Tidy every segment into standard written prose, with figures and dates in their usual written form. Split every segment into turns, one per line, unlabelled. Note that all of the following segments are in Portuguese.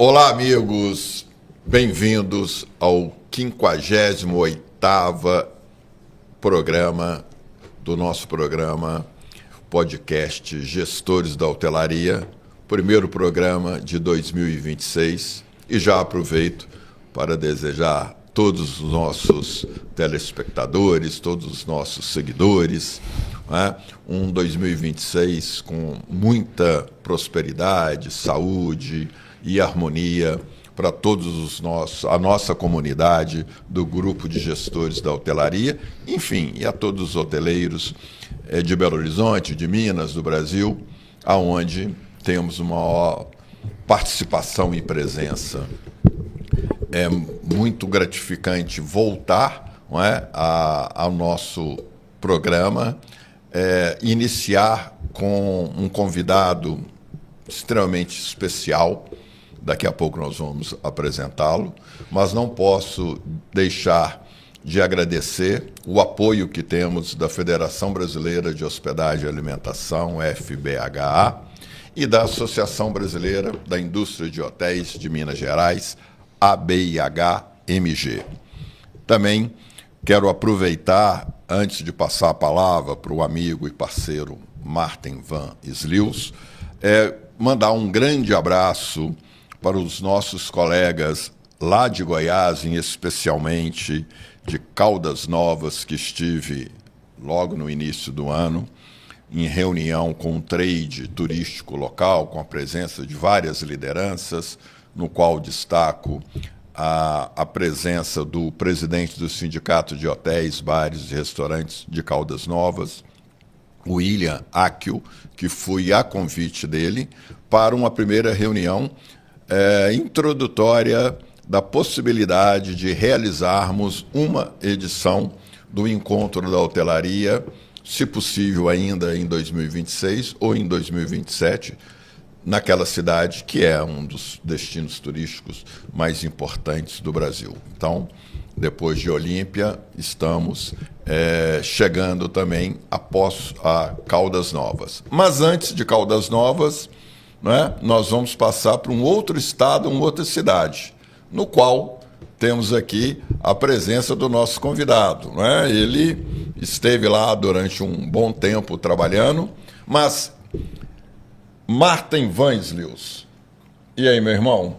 Olá, amigos, bem-vindos ao 58º programa do nosso programa podcast Gestores da Hotelaria, primeiro programa de 2026, e já aproveito para desejar a todos os nossos telespectadores, todos os nossos seguidores, um 2026 com muita prosperidade, saúde e harmonia para todos a nossa comunidade do grupo de gestores da hotelaria, enfim, e a todos os hoteleiros de Belo Horizonte, de Minas, do Brasil, aonde temos uma maior participação e presença. É muito gratificante voltar, não é, ao nosso programa, iniciar com um convidado extremamente especial. Daqui a pouco nós vamos apresentá-lo, mas não posso deixar de agradecer o apoio que temos da Federação Brasileira de Hospedagem e Alimentação, FBHA, e da Associação Brasileira da Indústria de Hotéis de Minas Gerais, ABIH-MG. Também quero aproveitar, antes de passar a palavra para o amigo e parceiro Martin Van Slius, mandar um grande abraço para os nossos colegas lá de Goiás, especialmente de Caldas Novas, que estive logo no início do ano, em reunião com um trade turístico local, com a presença de várias lideranças, no qual destaco a presença do presidente do Sindicato de Hotéis, Bares e Restaurantes de Caldas Novas, William Akio, que fui a convite dele para uma primeira reunião introdutória da possibilidade de realizarmos uma edição do Encontro da Hotelaria, se possível ainda em 2026 ou em 2027, naquela cidade que é um dos destinos turísticos mais importantes do Brasil. Então, depois de Olímpia, estamos chegando também a Caldas Novas. Mas antes de Caldas Novas, nós vamos passar para um outro estado, uma outra cidade, no qual temos aqui a presença do nosso convidado. Ele esteve lá durante um bom tempo trabalhando, mas Martin Van Slius. E aí, meu irmão?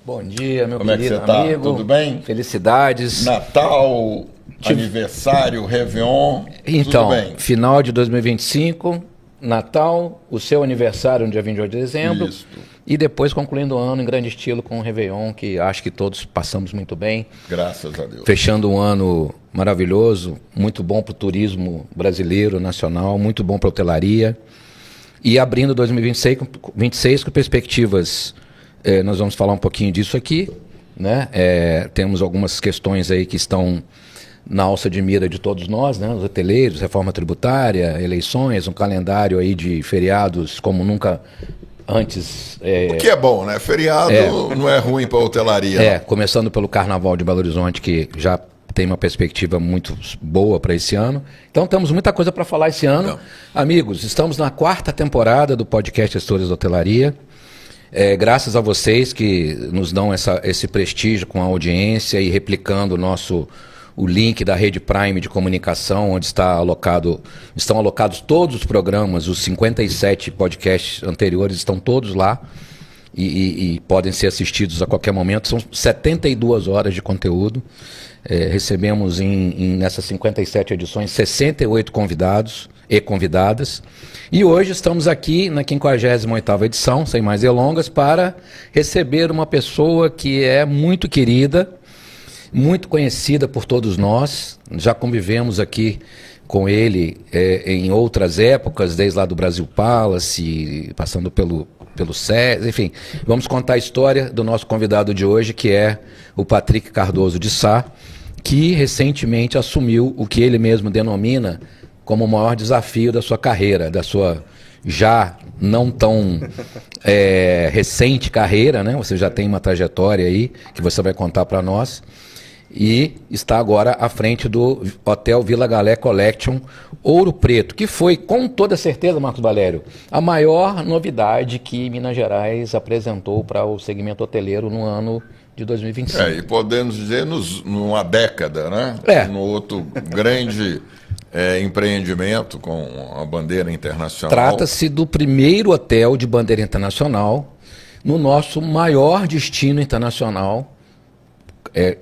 Bom dia, meu
Como
querido
é que você
amigo.
Tudo bem?
Felicidades.
Natal, aniversário, Réveillon,
então,
tudo bem?
Final de 2025, Natal, o seu aniversário no dia 28 de dezembro.
Isso.
E depois concluindo o ano em grande estilo com o Réveillon, que acho que todos passamos muito bem.
Graças a Deus.
Fechando um ano maravilhoso, muito bom para o turismo brasileiro, nacional, muito bom para a hotelaria. E abrindo 2026 com perspectivas, nós vamos falar um pouquinho disso aqui, né? Temos algumas questões aí que estão na alça de mira de todos nós, né? Os hoteleiros, reforma tributária, eleições, um calendário aí de feriados como nunca antes.
O que é bom, né? Feriado não é ruim para a hotelaria.
Começando pelo Carnaval de Belo Horizonte, que já tem uma perspectiva muito boa para esse ano. Então temos muita coisa para falar esse ano.
Não.
Amigos, estamos na 4ª temporada do podcast Gestores da Hotelaria. Graças a vocês que nos dão esse prestígio com a audiência e replicando o link da Rede Prime de comunicação, onde estão alocados todos os programas, os 57 podcasts anteriores estão todos lá e podem ser assistidos a qualquer momento. São 72 horas de conteúdo. Recebemos nessas 57 edições 68 convidados e convidadas. E hoje estamos aqui na 58ª edição, sem mais delongas, para receber uma pessoa que é muito querida, muito conhecida por todos nós. Já convivemos aqui com ele em outras épocas, desde lá do Brasil Palace, passando pelo SES, enfim. Vamos contar a história do nosso convidado de hoje, que é o Patrick Cardoso de Sá, que recentemente assumiu o que ele mesmo denomina como o maior desafio da sua carreira, da sua já não tão recente carreira, né? Você já tem uma trajetória aí que você vai contar para nós. e está agora à frente do Hotel Vila Galé Collection Ouro Preto, que foi, com toda certeza, Marcos Valério, a maior novidade que Minas Gerais apresentou para o segmento hoteleiro no ano de 2025.
E podemos dizer numa década, né? No outro grande empreendimento com a bandeira internacional.
Trata-se do primeiro hotel de bandeira internacional no nosso maior destino internacional,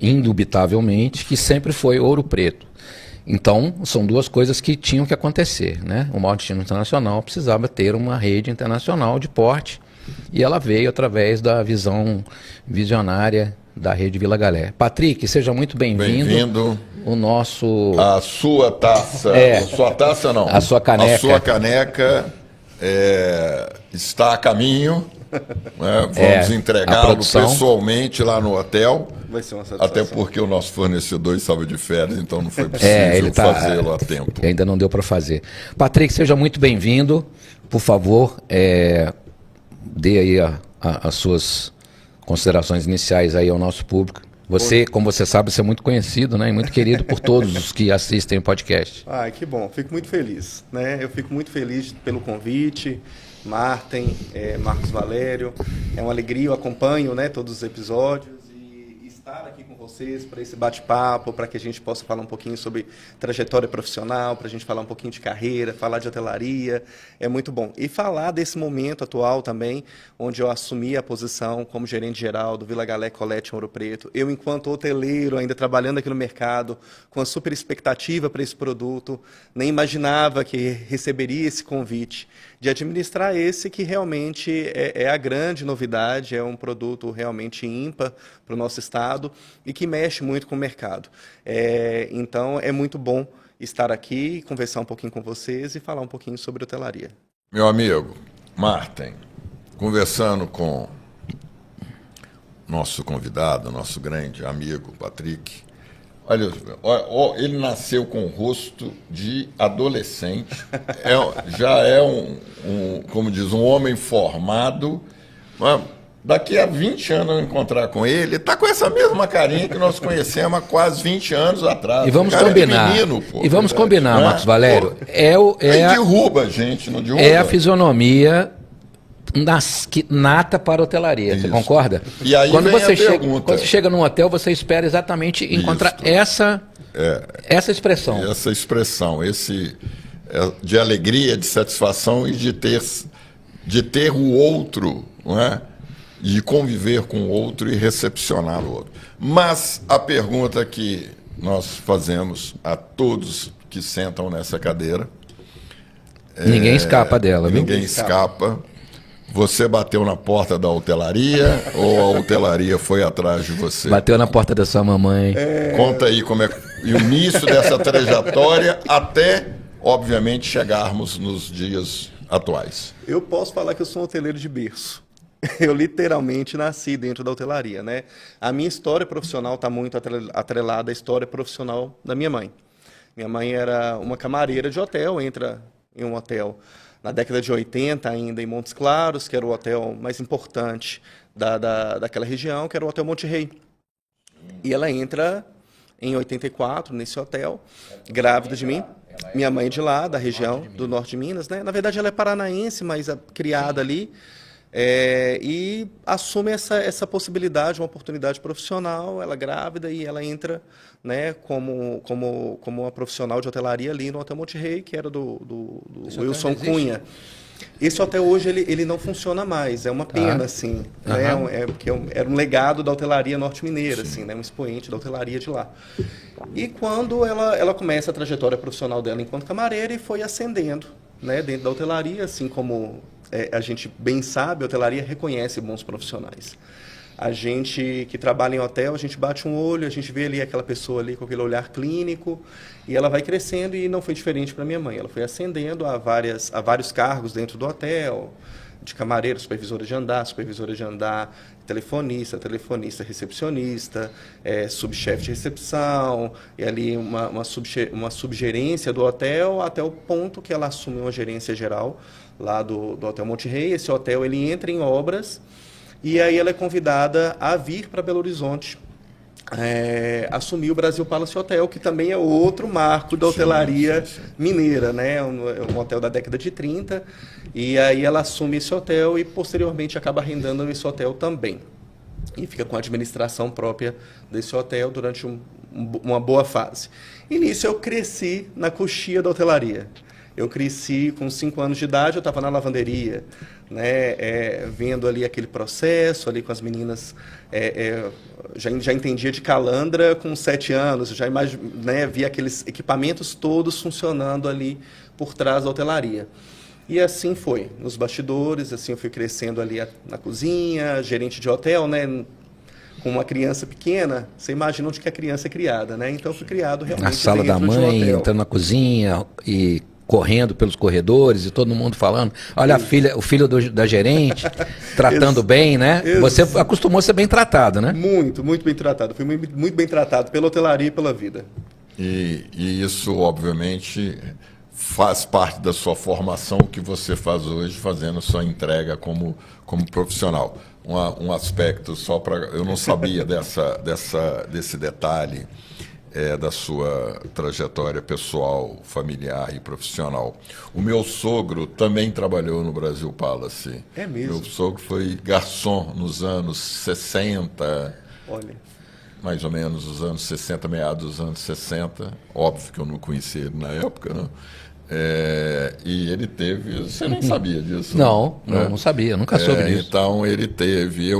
indubitavelmente, que sempre foi Ouro Preto. Então, são duas coisas que tinham que acontecer, né? O maior destino internacional precisava ter uma rede internacional de porte, e ela veio através da visão visionária da Rede Vila Galé. Patrick, seja muito bem-vindo.
Bem-vindo.
O nosso...
A sua taça... Sua taça não.
A sua caneca.
A sua caneca está a caminho. Né? Vamos entregá-lo pessoalmente lá no hotel.
Vai ser uma satisfação.
Até porque o nosso fornecedor estava de férias, então não foi possível fazê-lo a tempo.
Ainda não deu para fazer. Patrick, seja muito bem-vindo. Por favor, dê aí as suas considerações iniciais aí ao nosso público. Você, como você sabe, você é muito conhecido, né, e muito querido por todos os que assistem o podcast.
Que bom. Fico muito feliz, né? Eu fico muito feliz pelo convite. Marten, Marcos Valério, é uma alegria, eu acompanho, né, todos os episódios, e estar aqui com vocês para esse bate-papo, para que a gente possa falar um pouquinho sobre trajetória profissional, para a gente falar um pouquinho de carreira, falar de hotelaria, é muito bom. E falar desse momento atual também, onde eu assumi a posição como gerente geral do Vila Galé Collection Ouro Preto. Eu, enquanto hoteleiro, ainda trabalhando aqui no mercado, com a super expectativa para esse produto, nem imaginava que receberia esse convite de administrar esse que realmente é a grande novidade, é um produto realmente ímpar para o nosso estado e que mexe muito com o mercado. Então, é muito bom estar aqui, conversar um pouquinho com vocês e falar um pouquinho sobre hotelaria.
Meu amigo, Marten, conversando com nosso convidado, nosso grande amigo, Patrick, olha, ele nasceu com o rosto de adolescente, já é como diz, um homem formado. Daqui a 20 anos eu encontrar com ele está com essa mesma carinha que nós conhecemos há quase 20 anos atrás.
E vamos combinar, Marcos Valério.
Derruba a gente, não derruba?
É a fisionomia nata para a hotelaria, você concorda?
E aí
quando você chega num hotel, você espera exatamente encontrar essa expressão.
Essa expressão, de alegria, de satisfação e de ter o outro, não é? De conviver com o outro e recepcionar o outro. Mas a pergunta que nós fazemos a todos que sentam nessa cadeira...
Ninguém escapa dela, viu?
Ninguém escapa. Você bateu na porta da hotelaria ou a hotelaria foi atrás de você?
Bateu na porta da sua mamãe.
Conta aí como é o início dessa trajetória até, obviamente, chegarmos nos dias atuais.
Eu posso falar que eu sou um hoteleiro de berço. Eu literalmente nasci dentro da hotelaria, né? A minha história profissional está muito atrelada à história profissional da minha mãe. Minha mãe era uma camareira de hotel, entra em um hotel na década de 80, ainda em Montes Claros, que era o hotel mais importante daquela região, que era o Hotel Monte Rei. E ela entra em 84 nesse hotel, grávida de mim. Minha mãe é de lá, da região do norte de Minas, né? Na verdade, ela é paranaense, mas criada ali. E assume essa possibilidade, uma oportunidade profissional, ela grávida, e ela entra, né, como uma profissional de hotelaria ali no Hotel Monte Rei, que era do Wilson Cunha. Esse hotel hoje ele não funciona mais, é uma pena, assim, né? Porque era um legado da hotelaria norte-mineira, assim, né? Um expoente da hotelaria de lá. E quando ela começa a trajetória profissional dela enquanto camareira e foi ascendendo, né, dentro da hotelaria, assim como a gente bem sabe, a hotelaria reconhece bons profissionais. A gente que trabalha em hotel, a gente bate um olho, a gente vê ali aquela pessoa ali com aquele olhar clínico, e ela vai crescendo, e não foi diferente para minha mãe. Ela foi ascendendo a vários cargos dentro do hotel, de camareiro, supervisora de andar, telefonista, recepcionista, subchefe de recepção, e ali uma subgerência do hotel, até o ponto que ela assume uma gerência geral lá do Hotel Monte Rei. Esse hotel ele entra em obras, e aí ela é convidada a vir para Belo Horizonte assumi o Brasil Palace Hotel, que também é outro marco da hotelaria mineira, né? Um hotel da década de 30. E aí ela assume esse hotel e posteriormente acaba arrendando esse hotel também. E fica com a administração própria desse hotel durante uma boa fase. E nisso eu cresci na coxia da hotelaria. Eu cresci com 5 anos de idade, eu estava na lavanderia, né, vendo ali aquele processo, ali com as meninas, já entendia de calandra com 7 anos, já né, via aqueles equipamentos todos funcionando ali por trás da hotelaria. E assim foi, nos bastidores, assim eu fui crescendo ali na cozinha, gerente de hotel, né, com uma criança pequena, você imagina onde que a criança é criada, né? Então eu fui criado realmente
na sala da mãe, entrando na cozinha e correndo pelos corredores e todo mundo falando, olha o filho da gerente, tratando bem, né? Você acostumou a ser bem tratado, né?
Muito, muito bem tratado. Fui muito bem tratado pela hotelaria e pela vida.
E isso, obviamente, faz parte da sua formação, que você faz hoje, fazendo sua entrega como profissional. Um aspecto só para... Eu não sabia desse detalhe da sua trajetória pessoal, familiar e profissional. O meu sogro também trabalhou no Brasil Palace.
É mesmo?
Meu sogro foi garçom nos anos 60.
Olha.
Mais ou menos os anos 60, meados dos anos 60. Óbvio que eu não conhecia ele na época, não. E ele teve... Você não sabia disso?
Não, não sabia, nunca soube disso.
Então, ele teve...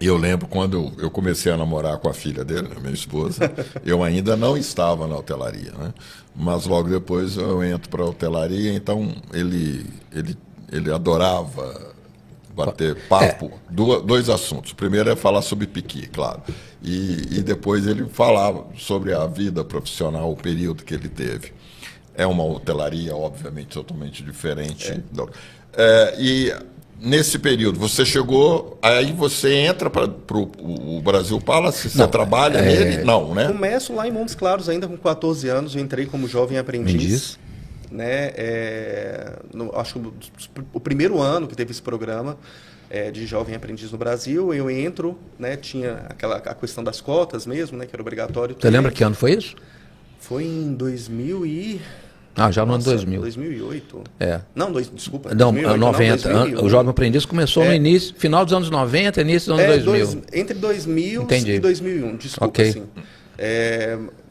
Eu lembro quando eu comecei a namorar com a filha dele, né, minha esposa, eu ainda não estava na hotelaria, né? Mas logo depois eu entro para a hotelaria, então ele adorava bater papo. Dois assuntos. O primeiro é falar sobre piqui, claro. E depois ele falava sobre a vida profissional, o período que ele teve. É uma hotelaria, obviamente, totalmente diferente. E nesse período, você chegou, aí você entra para o Brasil Palace, você trabalha nele? Não, né?
Começo lá em Montes Claros, ainda com 14 anos, eu entrei como jovem aprendiz. Né? Acho que o primeiro ano que teve esse programa de jovem aprendiz no Brasil, eu entro, né? Tinha a questão das cotas mesmo, né? Que era obrigatório.
Você lembra que ano foi isso?
Foi em 2000 e...
já no ano 2000.
2008.
Não,
desculpa.
Não,
2008,
90.
Não, 2001.
O Jovem Aprendiz começou no início, final dos anos 90, início dos anos 2000.
Entre 2000 e 2001, desculpa,
okay.
Assim.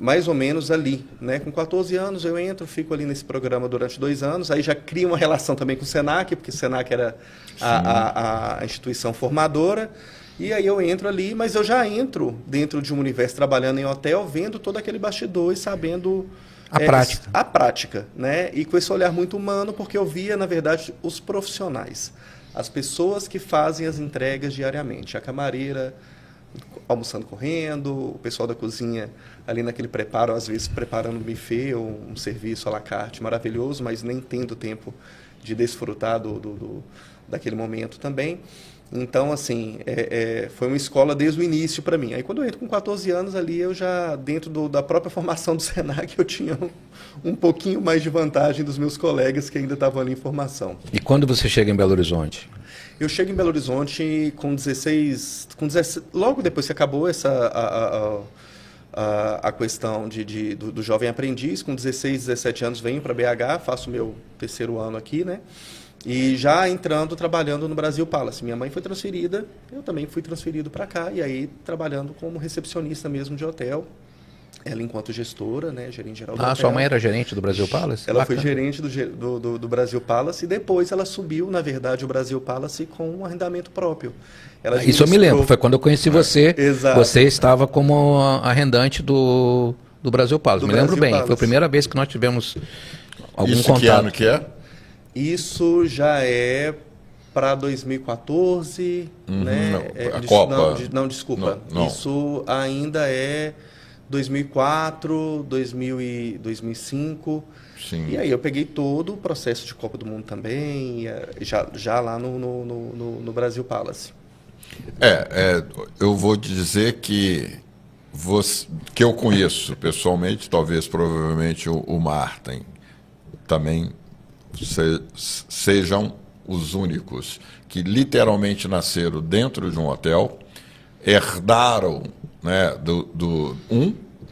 Mais ou menos ali, né? Com 14 anos eu entro, fico ali nesse programa durante 2 anos, aí já crio uma relação também com o Senac, porque o Senac era a instituição formadora, e aí eu entro ali, mas eu já entro dentro de um universo trabalhando em hotel, vendo todo aquele bastidor e sabendo... A prática, né? E com esse olhar muito humano, porque eu via, na verdade, os profissionais, as pessoas que fazem as entregas diariamente, a camareira almoçando correndo, o pessoal da cozinha ali naquele preparo, às vezes preparando um buffet ou um serviço à la carte maravilhoso, mas nem tendo tempo de desfrutar daquele momento também. Então, assim, foi uma escola desde o início para mim. Aí, quando eu entro com 14 anos ali, eu já, dentro da própria formação do Senac, eu tinha um pouquinho mais de vantagem dos meus colegas que ainda estavam ali em formação.
E quando você chega em Belo Horizonte?
Eu chego em Belo Horizonte com 16... logo depois que acabou a questão do jovem aprendiz, com 16, 17 anos venho para BH, faço meu 3º ano aqui, né? E já trabalhando no Brasil Palace. Minha mãe foi transferida, eu também fui transferido para cá, e aí trabalhando como recepcionista mesmo de hotel. Ela enquanto gestora, né, gerente geral do hotel.
Sua mãe era gerente do Brasil Palace?
Ela foi gerente do Brasil Palace, e depois ela subiu, na verdade, o Brasil Palace com um arrendamento próprio.
Isso eu me lembro, foi quando eu conheci você.
Exato.
Você estava como arrendante do Brasil Palace, me lembro bem. Foi a primeira vez que nós tivemos algum contato.
Que ano que é?
Isso já é para 2014, né?
A Copa?
Não, desculpa.
Não.
Isso ainda é 2004, 2005.
Sim.
E aí eu peguei todo o processo de Copa do Mundo também, já lá no Brasil Palace.
Eu vou dizer que eu conheço pessoalmente, talvez provavelmente o Martin também sejam os únicos que literalmente nasceram dentro de um hotel, herdaram, né,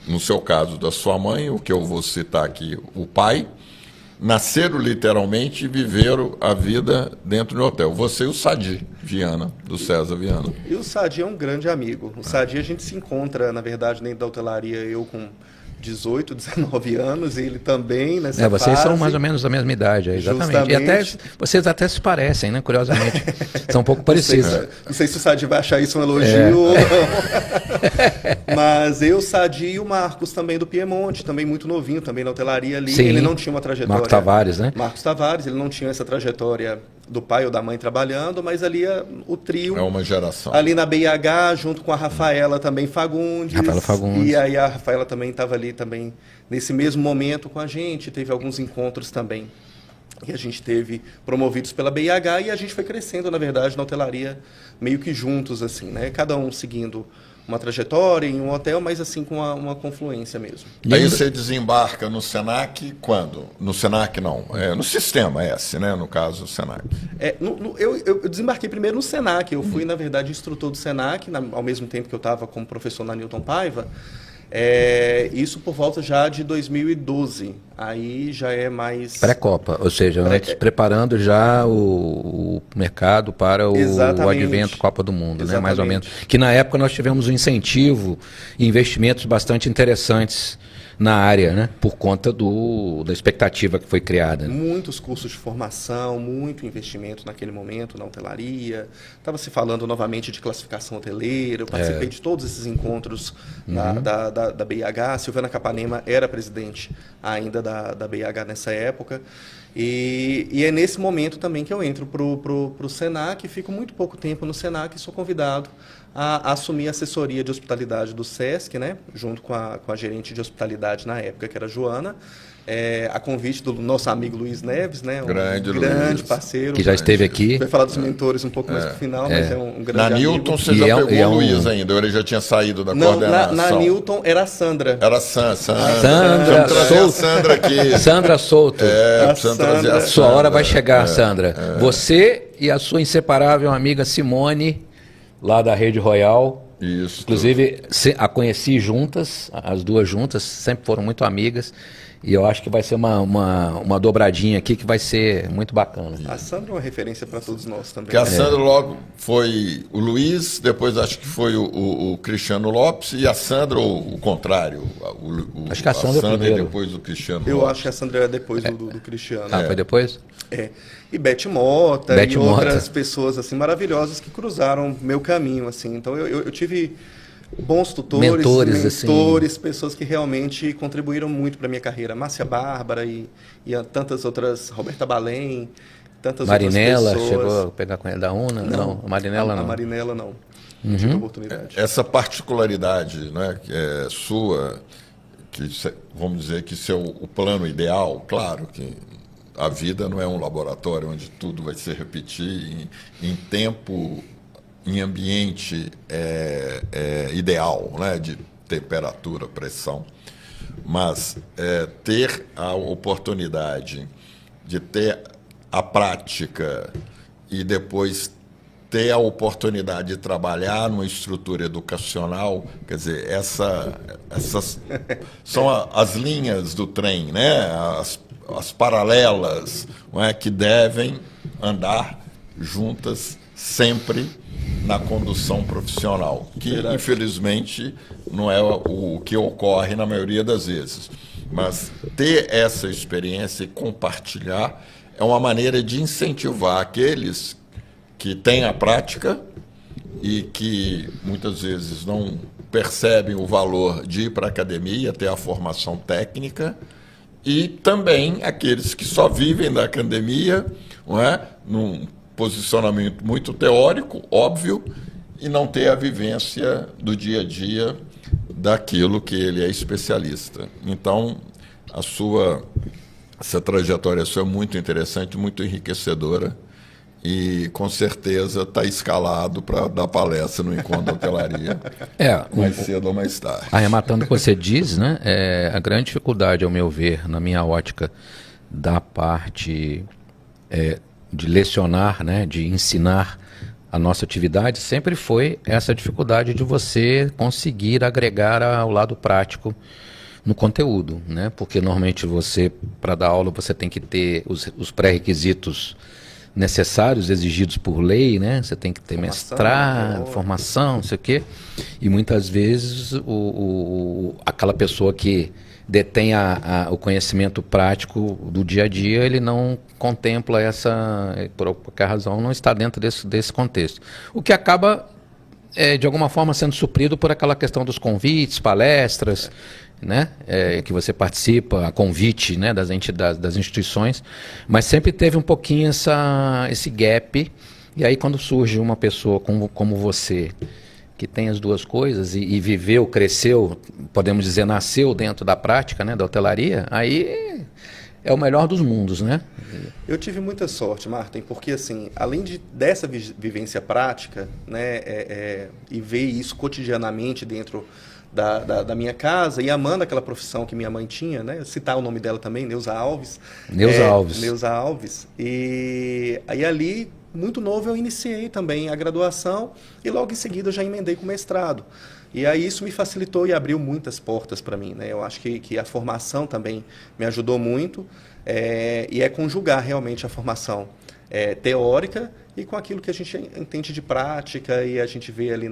no seu caso, da sua mãe, o que eu vou citar aqui, o pai, nasceram literalmente e viveram a vida dentro do hotel. Você e o Sadi Viana, do César Viana.
E o Sadi é um grande amigo. O Sadi a gente se encontra, na verdade, dentro da hotelaria, eu com 18, 19 anos, e ele também nessa
vocês
fase.
são mais ou menos da mesma idade, exatamente. E até, vocês até se parecem, né? Curiosamente. São um pouco parecidos.
Não sei se o Sadi vai achar isso um elogio ou não. Mas eu, Sadi e o Marcos também do Piemonte, também muito novinho, também na hotelaria ali.
Sim.
Ele não tinha uma trajetória...
Marcos Tavares, né?
Marcos Tavares, ele não tinha essa trajetória do pai ou da mãe trabalhando, mas ali o trio...
É uma geração.
Ali na BIH, junto com a Rafaela também Fagundes.
Rafaela Fagundes.
E aí a Rafaela também estava ali também nesse mesmo momento com a gente. Teve alguns encontros também que a gente teve promovidos pela BIH e a gente foi crescendo, na verdade, na hotelaria meio que juntos, assim, né? Cada um seguindo uma trajetória em um hotel, mas assim com uma confluência mesmo.
Aí você desembarca no Senac quando? No Senac não, no Sistema S, né? No caso, o Senac.
Eu desembarquei primeiro no Senac. Eu fui, na verdade, instrutor do Senac, ao mesmo tempo que eu estava como professor na Newton Paiva. Isso por volta já de 2012. Aí já é mais...
Pré-Copa, ou seja, antes preparando já o mercado para o advento Copa do Mundo, né? Mais ou menos. Que na época nós tivemos um incentivo e investimentos bastante interessantes na área, né? Por conta da expectativa que foi criada. Né?
Muitos cursos de formação, muito investimento naquele momento na hotelaria. Estava se falando novamente de classificação hoteleira. Eu participei de todos esses encontros da BIH. Silvana Capanema era presidente ainda da BIH nessa época. E é nesse momento também que eu entro para o Senac. Fico muito pouco tempo no Senac e sou convidado a assumir a assessoria de hospitalidade do SESC, né? Junto com a gerente de hospitalidade na época, que era a Joana, a convite do nosso amigo Luiz Neves, né? Grande parceiro.
Que já esteve aqui.
Vai falar dos mentores um pouco mais no final, mas é um grande amigo.
Na Newton você já pegou o Luiz ainda, ou ele já tinha saído da coordenação?
Na Newton era a Sandra.
Era a Sandra.
Sandra
Souto. Sandra aqui.
Sandra Souto.
Precisa trazer a Sandra.
Sua hora vai chegar, Sandra. Você e a sua inseparável amiga Simone, lá da Rede Royal.
Isso.
Inclusive, a conheci juntas, as duas juntas, sempre foram muito amigas. E eu acho que vai ser uma dobradinha aqui que vai ser muito bacana.
A Sandra é uma referência para todos nós também.
Porque a Sandra logo foi o Luiz, depois acho que foi o Cristiano Lopes, e a Sandra, ou o contrário.
Acho que a Sandra primeiro.
E depois o Cristiano
Eu
Lopes.
acho que a Sandra é depois do Cristiano.
Foi depois?
E Beth Mota e outras pessoas assim maravilhosas que cruzaram meu caminho, assim. Então eu tive bons tutores, mentores, pessoas que realmente contribuíram muito para a minha carreira. Márcia Bárbara e tantas outras, Roberta Balém, tantas
Marinela,
outras pessoas.
chegou a pegar com ele da UNA? Não, a Marinela não.
A Marinela não. Não tive oportunidade.
Essa particularidade, né, que é sua, que vamos dizer que seu o plano ideal, claro que a vida não é um laboratório onde tudo vai se repetir em tempo, em ambiente ideal, né, de temperatura, pressão. Mas ter a oportunidade de ter a prática e depois ter a oportunidade de trabalhar numa estrutura educacional, quer dizer, essas são as linhas do trem, né? As paralelas, não é, que devem andar juntas sempre na condução profissional, que infelizmente não é o que ocorre na maioria das vezes. Mas ter essa experiência e compartilhar é uma maneira de incentivar aqueles que têm a prática e que muitas vezes não percebem o valor de ir para a academia, ter a formação técnica, e também aqueles que só vivem da academia, não é, num posicionamento muito teórico, óbvio, e não ter a vivência do dia a dia daquilo que ele é especialista. Então, essa trajetória sua é muito interessante, muito enriquecedora, e com certeza está escalado para dar palestra no Encontro da Hotelaria, mais cedo ou mais tarde.
Arrematando o que você diz, né, a grande dificuldade, ao meu ver, na minha ótica, da parte de lecionar, né, de ensinar a nossa atividade sempre foi essa dificuldade de você conseguir agregar ao lado prático no conteúdo, né? Porque normalmente você, para dar aula, você tem que ter os pré-requisitos necessários, exigidos por lei, né? Você tem que ter mestrado, formação, não sei o quê. E muitas vezes aquela pessoa que detém o conhecimento prático do dia a dia, ele não contempla por qualquer razão, não está dentro desse contexto. O que acaba, de alguma forma, sendo suprido por aquela questão dos convites, palestras, né, que você participa, a convite, né, das entidades, das instituições, mas sempre teve um pouquinho esse gap. E aí quando surge uma pessoa como você, que tem as duas coisas e viveu, cresceu, podemos dizer, nasceu dentro da prática, né, da hotelaria, aí é o melhor dos mundos, né?
Eu tive muita sorte, Martin, porque assim, além dessa vivência prática, né, e ver isso cotidianamente dentro da minha casa, e amando aquela profissão que minha mãe tinha, né? Citar o nome dela também, Neuza Alves. Neuza Alves. E aí ali, muito novo, eu iniciei também a graduação e logo em seguida eu já emendei com o mestrado. E aí isso me facilitou e abriu muitas portas para mim, né? Eu acho que a formação também me ajudou muito, e é conjugar realmente a formação teórica e com aquilo que a gente entende de prática e a gente vê ali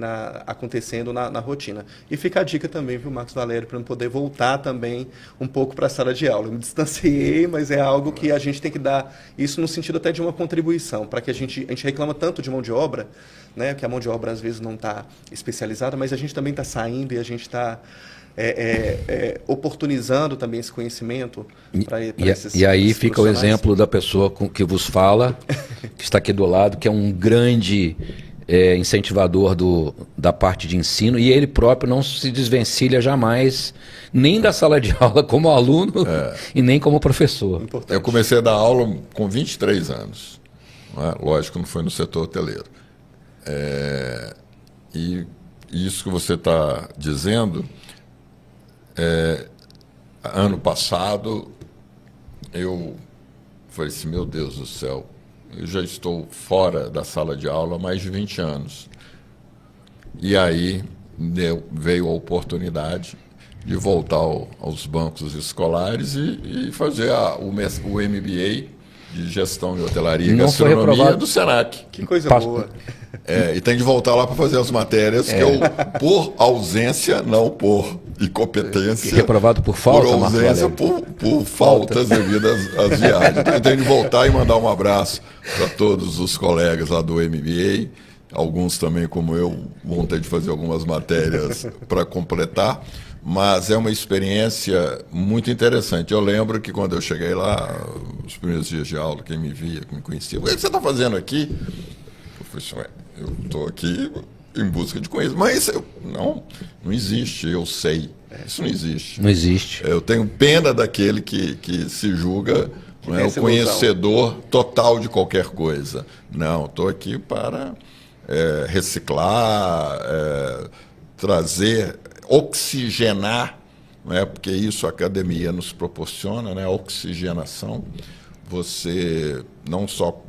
acontecendo na rotina. E fica a dica também, viu, Marcos Valério, para eu poder voltar também um pouco para a sala de aula. Eu me distanciei, mas é algo que a gente tem que dar isso no sentido até de uma contribuição, para que a gente reclama tanto de mão de obra, né, que a mão de obra às vezes não está especializada, mas a gente também está saindo e a gente está oportunizando também esse conhecimento para esses.
E aí fica o exemplo da pessoa que vos fala, que está aqui do lado, que é um grande incentivador da parte de ensino, e ele próprio não se desvencilha jamais, nem da sala de aula como aluno e nem como professor.
Importante. Eu comecei a dar aula com 23 anos. Não é? Lógico, não foi no setor hoteleiro. E isso que você está dizendo... ano passado eu falei assim, meu Deus do céu, eu já estou fora da sala de aula há mais de 20 anos. E aí veio a oportunidade de voltar aos bancos escolares e fazer o MBA de Gestão de Hotelaria e Gastronomia do Senac.
Que coisa boa.
E tem de voltar lá para fazer as matérias que eu, por ausência, não por incompetência.
Reprovado por falta,
por ausência, por faltas devidas às viagens. Então, eu tenho de voltar e mandar um abraço para todos os colegas lá do MBA, alguns também, como eu, vão ter de fazer algumas matérias para completar, mas é uma experiência muito interessante. Eu lembro que quando eu cheguei lá, os primeiros dias de aula, quem me via, quem me conhecia, o que você está fazendo aqui? Eu falei assim, eu estou aqui em busca de conhecimento. Mas não existe, eu sei. Isso não existe.
Não existe.
Eu tenho pena daquele que se julga o conhecedor total de qualquer coisa. Não, estou aqui para reciclar, trazer, oxigenar, né, porque isso a academia nos proporciona, né, a oxigenação. Você não só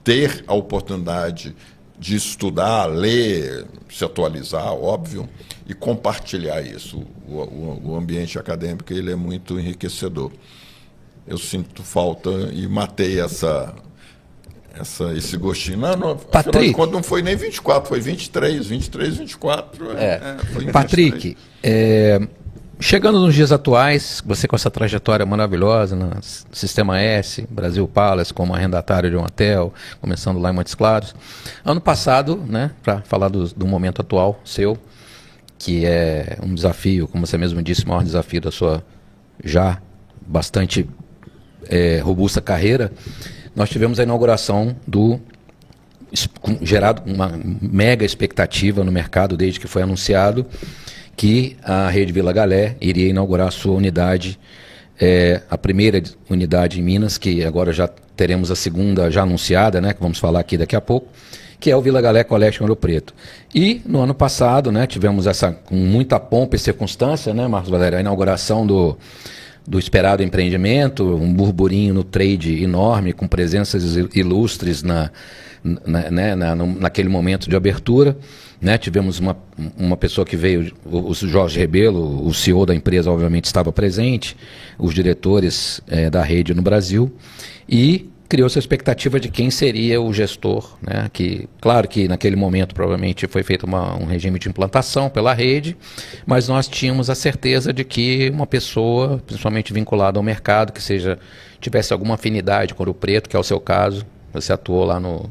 ter a oportunidade de estudar, ler, se atualizar, óbvio, e compartilhar isso. O ambiente acadêmico ele é muito enriquecedor. Eu sinto falta e matei esse gostinho. Afinal de contas, não foi nem 24, foi 23, 24. Foi
Patrick, chegando nos dias atuais, você com essa trajetória maravilhosa no Sistema S, Brasil Palace, como arrendatário de um hotel, começando lá em Montes Claros. Ano passado, né, para falar do momento atual seu, que é um desafio, como você mesmo disse, o maior desafio da sua já bastante robusta carreira, nós tivemos a inauguração gerado uma mega expectativa no mercado desde que foi anunciado, que a Rede Vila Galé iria inaugurar a sua unidade, a primeira unidade em Minas, que agora já teremos a segunda já anunciada, né, que vamos falar aqui daqui a pouco, que é o Vila Galé Collection Ouro Preto. E no ano passado, né, tivemos com muita pompa e circunstância, né, Marcos Valério, a inauguração do esperado empreendimento, um burburinho no trade enorme, com presenças ilustres naquele momento de abertura. Né? Tivemos uma pessoa que veio, o Jorge Rebelo, o CEO da empresa, obviamente estava presente, os diretores da rede no Brasil, e criou-se a expectativa de quem seria o gestor, né? Que, claro que naquele momento provavelmente foi feito um regime de implantação pela rede, mas nós tínhamos a certeza de que uma pessoa, principalmente vinculada ao mercado, que tivesse alguma afinidade com Ouro Preto, que é o seu caso, você atuou lá no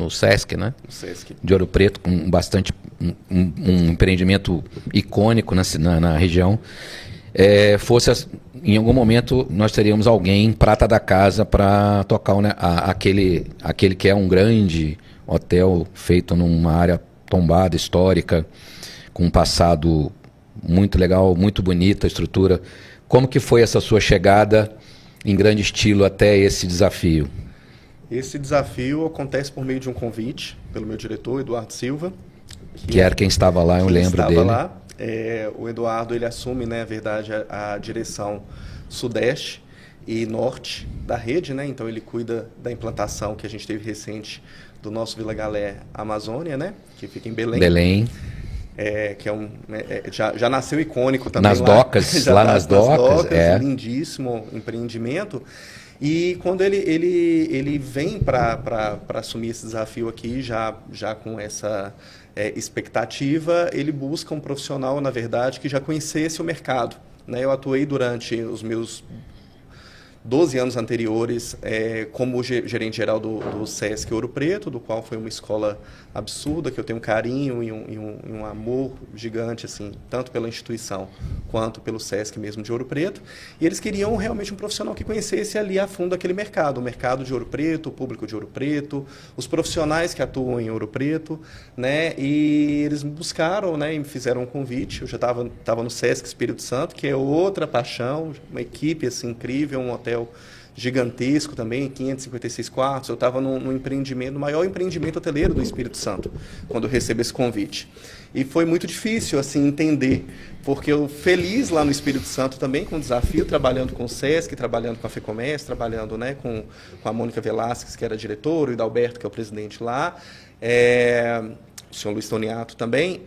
SESC, né?
SESC
de Ouro Preto, com bastante um empreendimento icônico na região. Em algum momento nós teríamos alguém prata da casa para tocar aquele que é um grande hotel feito numa área tombada, histórica, com um passado muito legal, muito bonita a estrutura. Como que foi essa sua chegada em grande estilo até esse desafio?
Esse desafio acontece por meio de um convite pelo meu diretor, Eduardo Silva.
Que era quem estava lá, eu lembro dele.
Lá. O Eduardo, ele assume, né, na verdade, a direção sudeste e norte da rede, né? Então ele cuida da implantação que a gente teve recente do nosso Vila Galé Amazônia, né? Que fica em Belém.
Belém.
Que já nasceu icônico também.
Nas docas, lá nas docas.
Lindíssimo empreendimento. E quando ele vem para assumir esse desafio aqui, já com essa expectativa, ele busca um profissional, na verdade, que já conhecesse o mercado. Né? Eu atuei durante os meus 12 anos anteriores como gerente geral do SESC Ouro Preto, do qual foi uma escola absurda, que eu tenho um carinho e um amor gigante, assim, tanto pela instituição quanto pelo SESC mesmo de Ouro Preto. E eles queriam realmente um profissional que conhecesse ali a fundo aquele mercado, o mercado de Ouro Preto, o público de Ouro Preto, os profissionais que atuam em Ouro Preto, né? E eles me buscaram, né, e me fizeram um convite. Eu já estava no SESC Espírito Santo, que é outra paixão, uma equipe assim, incrível, um hotel gigantesco também, 556 quartos. Eu estava no empreendimento, no maior empreendimento hoteleiro do Espírito Santo, quando eu recebo esse convite. E foi muito difícil assim entender, porque eu feliz lá no Espírito Santo também com o desafio, trabalhando com o SESC, trabalhando com a FEComércio, trabalhando, né, com a Mônica Velasquez, que era diretora, e o Dalberto, que é o presidente lá. O senhor Luiz Toniato também,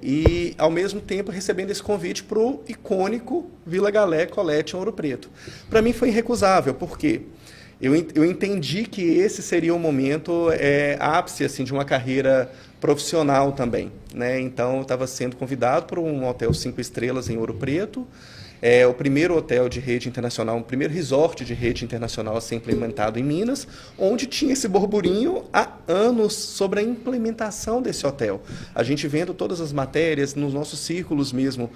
e ao mesmo tempo recebendo esse convite para o icônico Vila Galé Collection Ouro Preto. Para mim foi irrecusável, porque eu entendi que esse seria o momento ápice assim, de uma carreira profissional também. Né? Então eu estava sendo convidado para um hotel 5 estrelas em Ouro Preto, o primeiro hotel de rede internacional, o primeiro resort de rede internacional a ser implementado em Minas, onde tinha esse burburinho há anos sobre a implementação desse hotel. A gente vendo todas as matérias, nos nossos círculos mesmo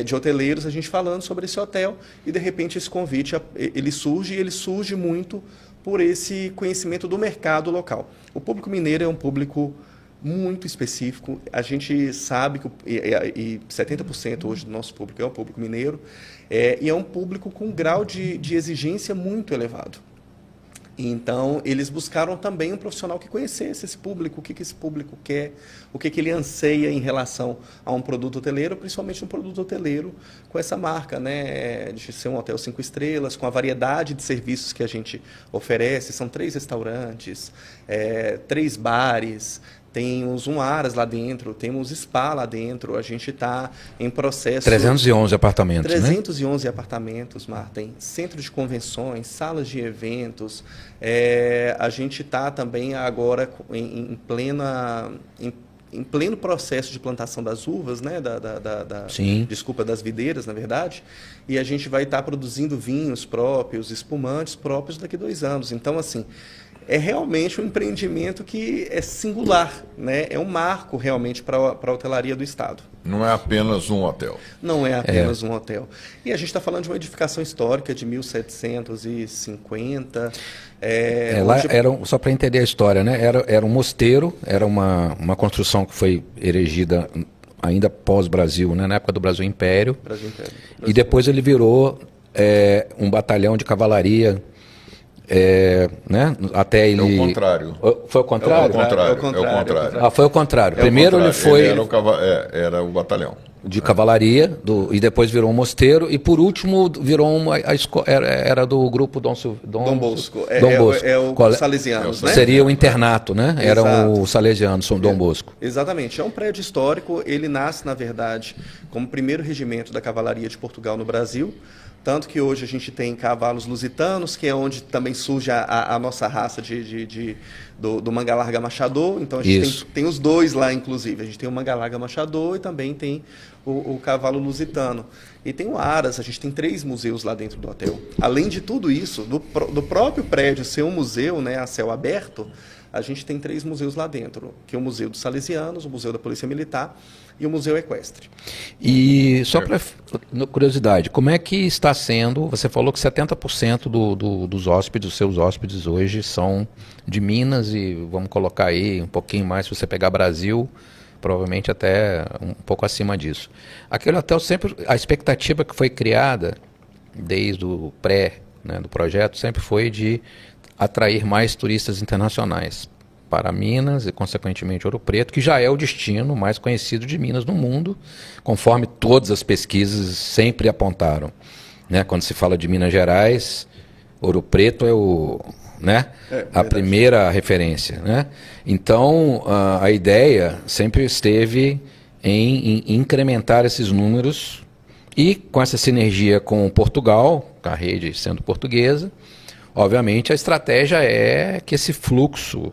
de hoteleiros, a gente falando sobre esse hotel, e de repente esse convite ele surge muito por esse conhecimento do mercado local. O público mineiro é um público muito específico. A gente sabe que 70% hoje do nosso público é o público mineiro, e é um público com um grau de exigência muito elevado. Então, eles buscaram também um profissional que conhecesse esse público, o que esse público quer, o que ele anseia em relação a um produto hoteleiro, principalmente um produto hoteleiro com essa marca, né, de ser um hotel 5 estrelas, com a variedade de serviços que a gente oferece. São 3 restaurantes, 3 bares, temos um Aras lá dentro, temos spa lá dentro, a gente está em processo...
311 apartamentos,
311 né? Apartamentos, Martin, centro de convenções, salas de eventos. A gente está também agora em pleno processo de plantação das uvas, né? Desculpa, das videiras, na verdade, e a gente vai estar produzindo vinhos próprios, espumantes próprios daqui a 2 anos. Então, assim, é realmente um empreendimento que é singular, né? É um marco realmente para a hotelaria do Estado.
Não é apenas um hotel.
Não é apenas um hotel. E a gente está falando de uma edificação histórica de 1750.
Lá só para entender a história, né? Era um mosteiro, era uma construção que foi erigida ainda pós-Brasil, né? Na época do Brasil Império. E depois ele virou um batalhão de cavalaria. Né? Até ele...
É o contrário.
Foi o contrário?
É o contrário.
Foi o contrário. Primeiro ele foi...
Era o batalhão.
de cavalaria, e depois virou um mosteiro, e por último virou era do grupo Dom
Bosco.
Dom Bosco.
É o Salesianos, né?
Seria o internato, né? Eram
Exato.
os Salesianos, Dom Bosco.
Exatamente. É um prédio histórico, ele nasce, na verdade, como o primeiro regimento da cavalaria de Portugal no Brasil, tanto que hoje a gente tem cavalos lusitanos, que é onde também surge a nossa raça do manga larga machador. Então a gente tem os dois lá, inclusive. A gente tem o manga larga machador e também tem o cavalo lusitano. E tem o Aras, a gente tem 3 museus lá dentro do hotel. Além de tudo isso, do próprio prédio ser um museu, né, a céu aberto, a gente tem 3 museus lá dentro, que é o Museu dos Salesianos, o Museu da Polícia Militar e o Museu Equestre.
E só para curiosidade, como é que está sendo, você falou que 70% dos hóspedes, dos seus hóspedes hoje são de Minas, e vamos colocar aí um pouquinho mais, se você pegar Brasil, provavelmente até um pouco acima disso. Aquele hotel sempre, a expectativa que foi criada desde o do projeto, sempre foi de atrair mais turistas internacionais para Minas e, consequentemente, Ouro Preto, que já é o destino mais conhecido de Minas no mundo, conforme todas as pesquisas sempre apontaram. Né? Quando se fala de Minas Gerais, Ouro Preto é a primeira referência. Né? Então, a ideia sempre esteve em incrementar esses números, e com essa sinergia com Portugal, a rede sendo portuguesa, obviamente a estratégia é que esse fluxo,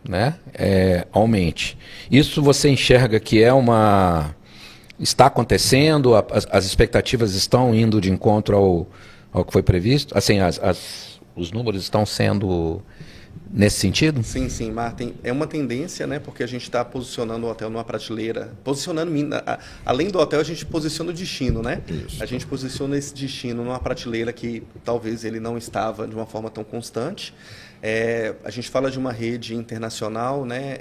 né, aumente. Isso você enxerga que está acontecendo, as expectativas estão indo de encontro ao que foi previsto? Assim, os números estão sendo nesse sentido?
Sim, Martin. É uma tendência, né, porque a gente está posicionando o hotel numa prateleira, além do hotel, a gente posiciona o destino, né? Isso. A gente posiciona esse destino numa prateleira que talvez ele não estava de uma forma tão constante. A gente fala de uma rede internacional, né,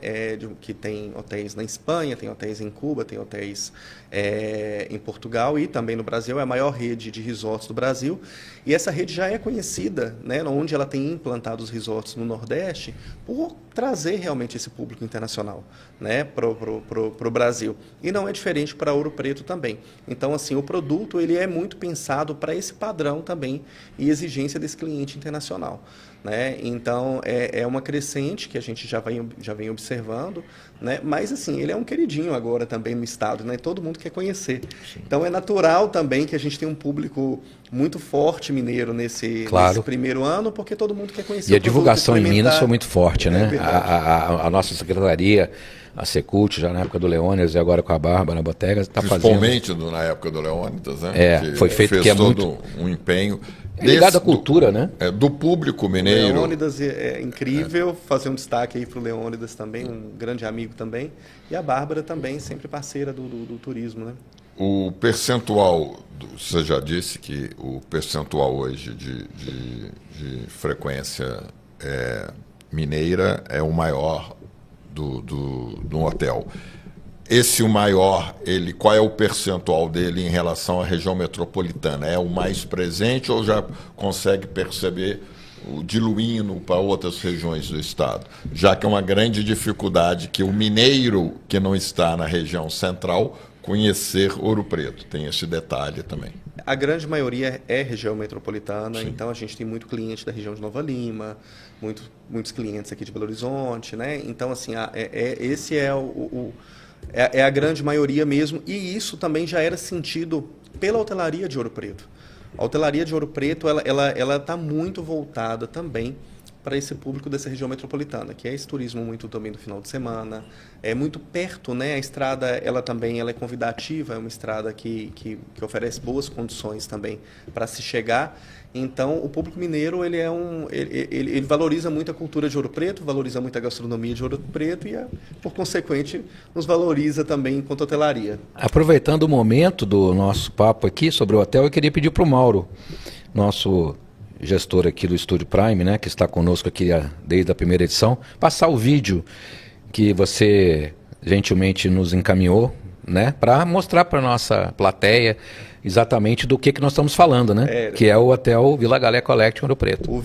que tem hotéis na Espanha, tem hotéis em Cuba, tem hotéis em Portugal e também no Brasil. É a maior rede de resorts do Brasil. E essa rede já é conhecida, né, onde ela tem implantado os resorts no Nordeste, por trazer realmente esse público internacional, né, pro Brasil. E não é diferente para Ouro Preto também. Então, assim, o produto ele é muito pensado para esse padrão também e exigência desse cliente internacional. Né? Então, é uma crescente que a gente já vem observando, né? Mas, assim, ele é um queridinho agora também no estado, né? Todo mundo quer conhecer. Sim. Então, é natural também que a gente tenha um público muito forte mineiro nesse primeiro ano, porque todo mundo quer conhecer.
E a divulgação em Minas foi muito forte, né? A nossa secretaria, a Secult, já na época do Leônidas e agora com a Bárbara Botega, está fazendo...
Principalmente na época do Leônidas, né?
Foi feito que é muito...
um empenho...
ligado à cultura, né?
Do público mineiro.
O Leônidas é incrível, fazer um destaque aí para o Leônidas também, um grande amigo também. E a Bárbara também, sempre parceira do turismo, né?
O percentual, você já disse que o percentual hoje de frequência mineira é o maior do hotel. O maior, qual é o percentual dele em relação à região metropolitana? É o mais presente ou já consegue perceber diluindo para outras regiões do estado? Já que é uma grande dificuldade que o mineiro que não está na região central conhecer Ouro Preto. Tem esse detalhe também.
A grande maioria é região metropolitana, sim. Então a gente tem muito cliente da região de Nova Lima, muitos clientes aqui de Belo Horizonte, né? Então, assim, esse é a grande maioria mesmo, e isso também já era sentido pela hotelaria de Ouro Preto. A hotelaria de Ouro Preto, ela está muito voltada também para esse público dessa região metropolitana, que é esse turismo muito também do final de semana, é muito perto, né? A estrada, ela é convidativa, é uma estrada que oferece boas condições também para se chegar. Então, o público mineiro, ele valoriza muito a cultura de Ouro Preto, valoriza muito a gastronomia de Ouro Preto e, por consequente, nos valoriza também enquanto hotelaria.
Aproveitando o momento do nosso papo aqui sobre o hotel, eu queria pedir para o Mauro, nosso gestor aqui do Estúdio Prime, né, que está conosco aqui desde a primeira edição, passar o vídeo que você gentilmente nos encaminhou, né, para mostrar para a nossa plateia exatamente do que nós estamos falando, né? Que é o Hotel Vila Galé Collection Ouro Preto.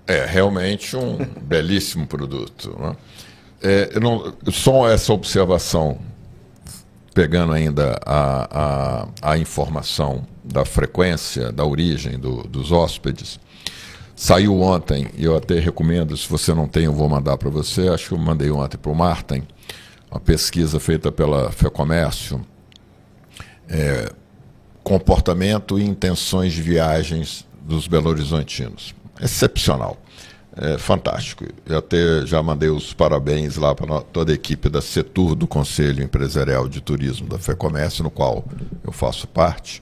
É realmente um belíssimo produto, né? Só essa observação, pegando ainda a informação da frequência, da origem dos hóspedes. Saiu ontem, e eu até recomendo, se você não tem, eu vou mandar para você, acho que eu mandei ontem para o Martin, uma pesquisa feita pela FEComércio, comportamento e intenções de viagens dos belo-horizontinos. Excepcional, fantástico. Eu até já mandei os parabéns lá para toda a equipe da Setur, do Conselho Empresarial de Turismo da FEComércio, no qual eu faço parte.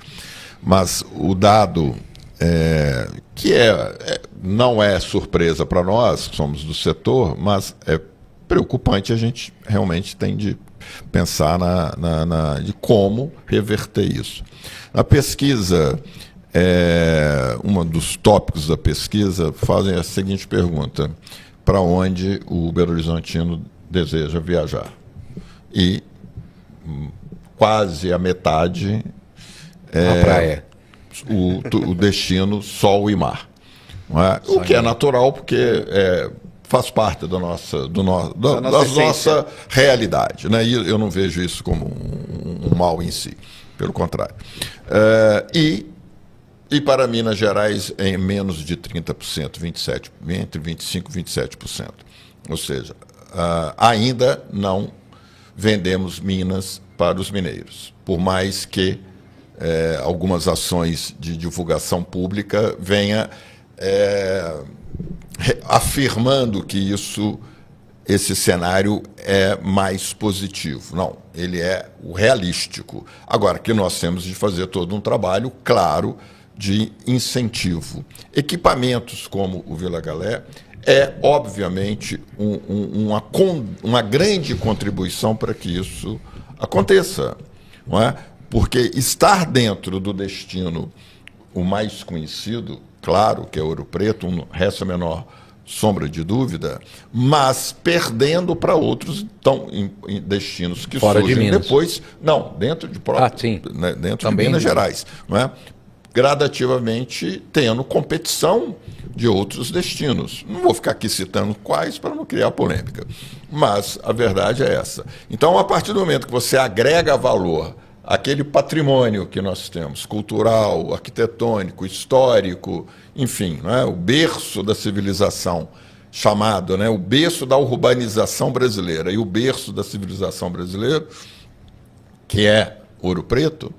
Mas o dado, que não é surpresa para nós, que somos do setor, mas é preocupante, a gente realmente tem de pensar de como reverter isso. Na pesquisa, um dos tópicos da pesquisa fazem a seguinte pergunta: para onde o belo-horizontino deseja viajar? E quase a metade
a praia.
O destino sol e mar. Não é? O que é natural, porque faz parte da nossa realidade, né? E eu não vejo isso como um mal em si, pelo contrário. E para Minas Gerais em menos de 30%, entre 25% e 27%. Ou seja, ainda não vendemos Minas para os mineiros, por mais que algumas ações de divulgação pública venha afirmando que esse cenário é mais positivo. Não, ele é o realístico. Agora, que nós temos de fazer todo um trabalho, claro, de incentivo. Equipamentos como o Vila Galé obviamente, uma grande contribuição para que isso aconteça, não é? Porque estar dentro do destino, o mais conhecido, claro, que é Ouro Preto, não resta a menor sombra de dúvida, mas perdendo para outros em destinos que
fora
surgem
de Minas.
Depois, não, dentro de né, dentro
também
de Minas Gerais, não é? Gradativamente tendo competição de outros destinos. Não vou ficar aqui citando quais para não criar polêmica, mas a verdade é essa. Então, a partir do momento que você agrega valor àquele patrimônio que nós temos, cultural, arquitetônico, histórico, enfim, né, o berço da civilização, chamado, né, o berço da urbanização brasileira e o berço da civilização brasileira, que é Ouro Preto,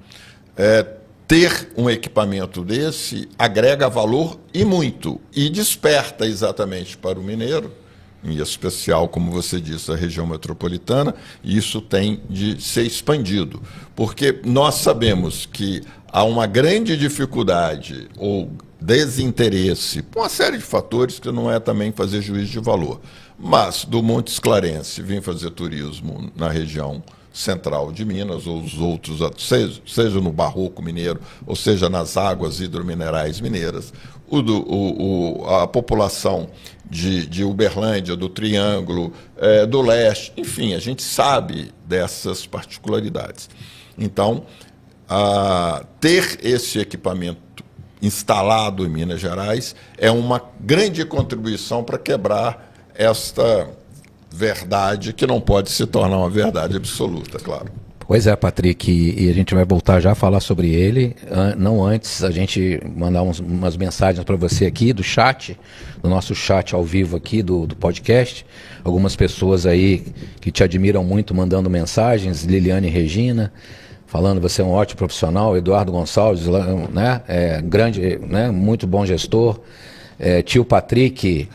ter um equipamento desse agrega valor e muito, e desperta exatamente para o mineiro, em especial, como você disse, a região metropolitana, e isso tem de ser expandido, porque nós sabemos que há uma grande dificuldade ou desinteresse, por uma série de fatores que não é também fazer juízo de valor, mas do Montes Clarence vir fazer turismo na região central de Minas, ou os outros, seja no Barroco Mineiro, ou seja nas águas hidrominerais mineiras, a população de Uberlândia, do Triângulo, do Leste, enfim, a gente sabe dessas particularidades. Então, ter esse equipamento instalado em Minas Gerais é uma grande contribuição para quebrar esta verdade que não pode se tornar uma verdade absoluta, claro.
Pois é, Patrick, e a gente vai voltar já a falar sobre ele. Não antes, a gente mandar umas mensagens para você aqui do chat, do nosso chat ao vivo aqui do podcast. Algumas pessoas aí que te admiram muito mandando mensagens, Liliane e Regina, falando que você é um ótimo profissional, Eduardo Gonçalves, né, grande, né, muito bom gestor. Tio Patrick,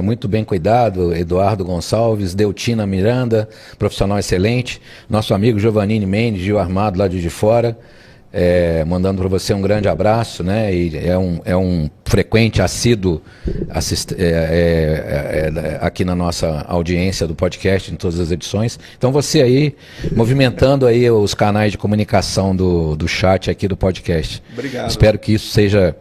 muito bem cuidado, Eduardo Gonçalves, Deltina Miranda, profissional excelente, nosso amigo Giovannini Mendes, Gil Armado lá de fora, mandando para você um grande abraço, né? E é um frequente assíduo aqui na nossa audiência do podcast, em todas as edições. Então você aí, movimentando aí os canais de comunicação do chat aqui do podcast.
Obrigado.
Espero que isso seja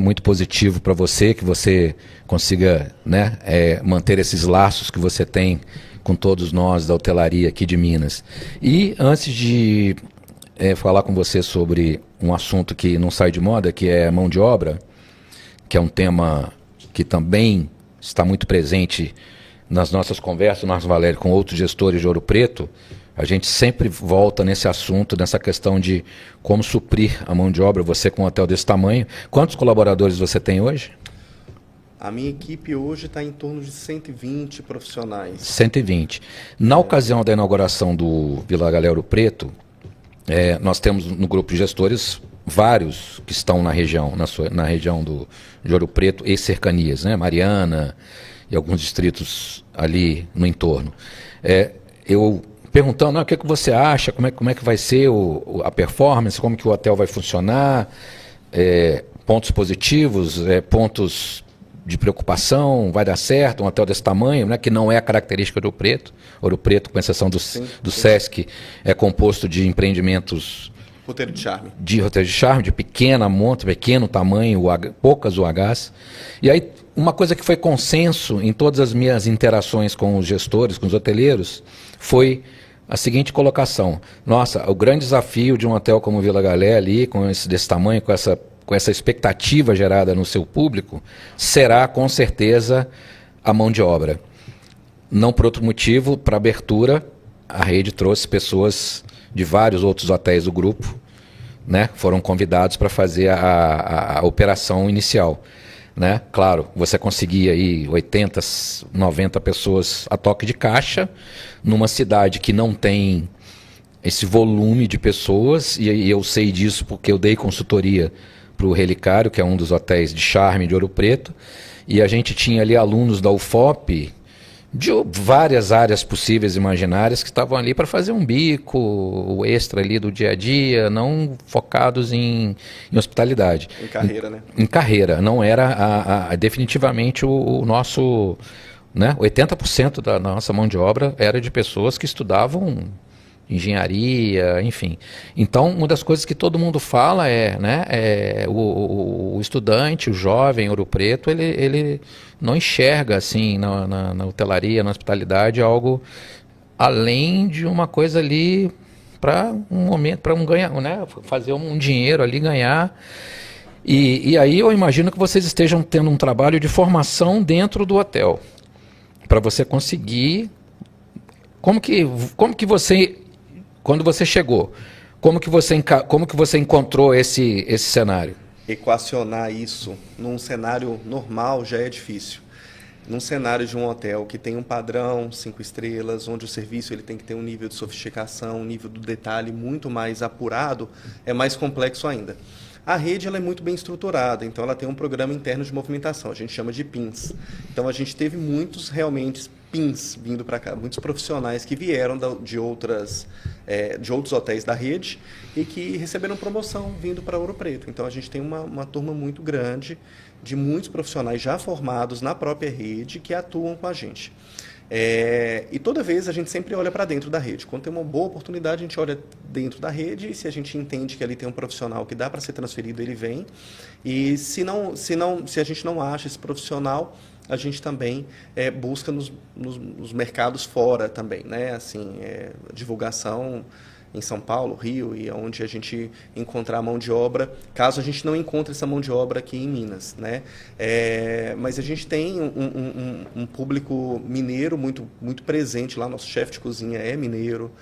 muito positivo para você, que você consiga, né, manter esses laços que você tem com todos nós da hotelaria aqui de Minas. E antes de falar com você sobre um assunto que não sai de moda, que é mão de obra, que é um tema que também está muito presente nas nossas conversas, Marcos Valério, com outros gestores de Ouro Preto, a gente sempre volta nesse assunto, nessa questão de como suprir a mão de obra, você com um hotel desse tamanho. Quantos colaboradores você tem hoje?
A minha equipe hoje está em torno de 120 profissionais.
120. Na ocasião da inauguração do Vila Galé Ouro Preto, nós temos no grupo de gestores vários que estão na região, na região de Ouro Preto e cercanias, né? Mariana e alguns distritos ali no entorno. Eu perguntando, o que você acha, como é que vai ser a performance, como que o hotel vai funcionar, pontos positivos, pontos de preocupação, vai dar certo, um hotel desse tamanho, né, que não é a característica do Ouro Preto. Ouro Preto, com exceção do Sesc, é composto de empreendimentos
roteiro de charme.
De pequena monta, pequeno tamanho, poucas UHs. E aí, uma coisa que foi consenso em todas as minhas interações com os gestores, com os hoteleiros, foi a seguinte colocação: nossa, o grande desafio de um hotel como o Vila Galé ali, desse tamanho, com essa expectativa gerada no seu público, será com certeza a mão de obra. Não por outro motivo, para abertura, a rede trouxe pessoas de vários outros hotéis do grupo, né? Foram convidados para fazer a operação inicial. Né? Claro, você conseguia aí 80, 90 pessoas a toque de caixa, numa cidade que não tem esse volume de pessoas, e eu sei disso porque eu dei consultoria para o Relicário, que é um dos hotéis de charme de Ouro Preto, e a gente tinha ali alunos da UFOP, de várias áreas possíveis e imaginárias, que estavam ali para fazer um bico, o extra ali do dia a dia, não focados em hospitalidade.
Em carreira, né?
Em carreira, não era definitivamente o nosso, né, 80% da nossa mão de obra era de pessoas que estudavam engenharia, enfim. Então, uma das coisas que todo mundo fala o estudante, o jovem Ouro Preto, ele não enxerga assim na hotelaria, na hospitalidade, algo além de uma coisa ali para um momento, para ganhar, né, fazer um dinheiro ali, ganhar. E aí eu imagino que vocês estejam tendo um trabalho de formação dentro do hotel, para você conseguir. Como que você, quando você chegou, como que você encontrou esse cenário?
Equacionar isso num cenário normal já é difícil. Num cenário de um hotel que tem um padrão 5 estrelas, onde o serviço ele tem que ter um nível de sofisticação, um nível do detalhe muito mais apurado, é mais complexo ainda. A rede ela é muito bem estruturada, então ela tem um programa interno de movimentação, a gente chama de PINs. Então a gente teve muitos realmente PINs vindo para cá, muitos profissionais que vieram de outros hotéis da rede e que receberam promoção vindo para Ouro Preto. Então a gente tem uma turma muito grande de muitos profissionais já formados na própria rede que atuam com a gente. E toda vez a gente sempre olha para dentro da rede. Quando tem uma boa oportunidade, a gente olha dentro da rede e se a gente entende que ali tem um profissional que dá para ser transferido, ele vem. E se a gente não acha esse profissional, a gente também busca nos mercados fora também, né? Assim, divulgação em São Paulo, Rio, e onde a gente encontrar a mão de obra, caso a gente não encontre essa mão de obra aqui em Minas, né? Mas a gente tem um público mineiro muito, muito presente lá, nosso chefe de cozinha é mineiro,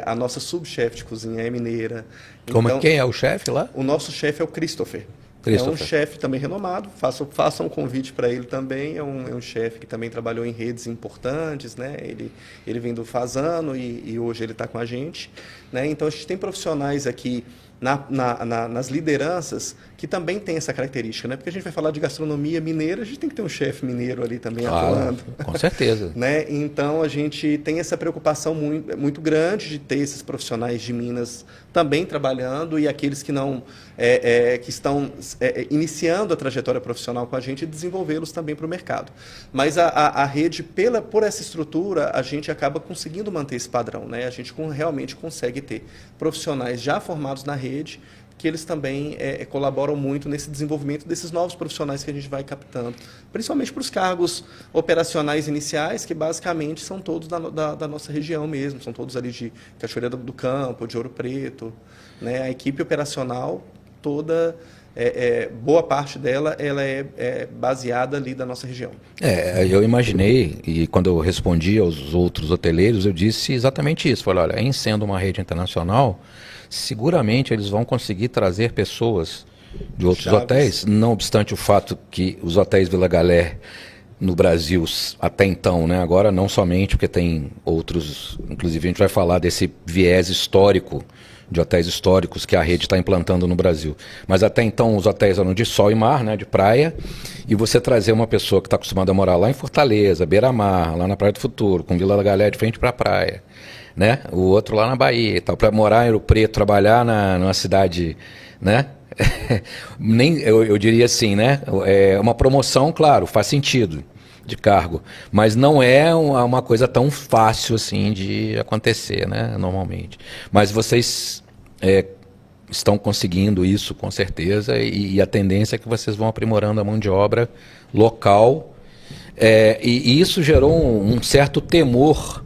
a nossa subchefe de cozinha é mineira.
Então, quem é o chefe lá?
O nosso chefe é o Christopher. É um chefe também renomado, faça um convite para ele também, é um chefe que também trabalhou em redes importantes, né? Ele vem do Fazano e hoje ele está com a gente, né? Então a gente tem profissionais aqui nas lideranças que também tem essa característica, né? Porque a gente vai falar de gastronomia mineira, a gente tem que ter um chefe mineiro ali também atuando.
Com certeza.
Né? Então a gente tem essa preocupação muito, muito grande de ter esses profissionais de Minas também trabalhando e aqueles que não que estão iniciando a trajetória profissional com a gente, desenvolvê-los também para o mercado. Mas a rede, por essa estrutura, a gente acaba conseguindo manter esse padrão, né? A gente realmente consegue ter profissionais já formados na rede, que eles também colaboram muito nesse desenvolvimento desses novos profissionais que a gente vai captando, principalmente para os cargos operacionais iniciais, que basicamente são todos da nossa região mesmo, são todos ali de Cachoeira do Campo, de Ouro Preto, né? A equipe operacional toda, boa parte dela, ela é baseada ali da nossa região.
Eu imaginei, e quando eu respondi aos outros hoteleiros, eu disse exatamente isso. Falei, olha, em sendo uma rede internacional, seguramente eles vão conseguir trazer pessoas de outros hotéis, não obstante o fato que os hotéis Vila Galé no Brasil até então, né? Agora não somente porque tem outros, inclusive a gente vai falar desse viés histórico de hotéis históricos que a rede está implantando no Brasil. Mas até então os hotéis eram de sol e mar, né, de praia, e você trazer uma pessoa que está acostumada a morar lá em Fortaleza, Beira-Mar, lá na Praia do Futuro, com Vila Galé de frente para a praia, né? O outro lá na Bahia e tal, para morar em Ouro Preto, trabalhar numa cidade, né? eu diria assim, né? É uma promoção, claro, faz sentido de cargo, mas não é uma coisa tão fácil assim de acontecer, né? Normalmente. Mas vocês estão conseguindo isso com certeza, e a tendência é que vocês vão aprimorando a mão de obra local, e isso gerou um certo temor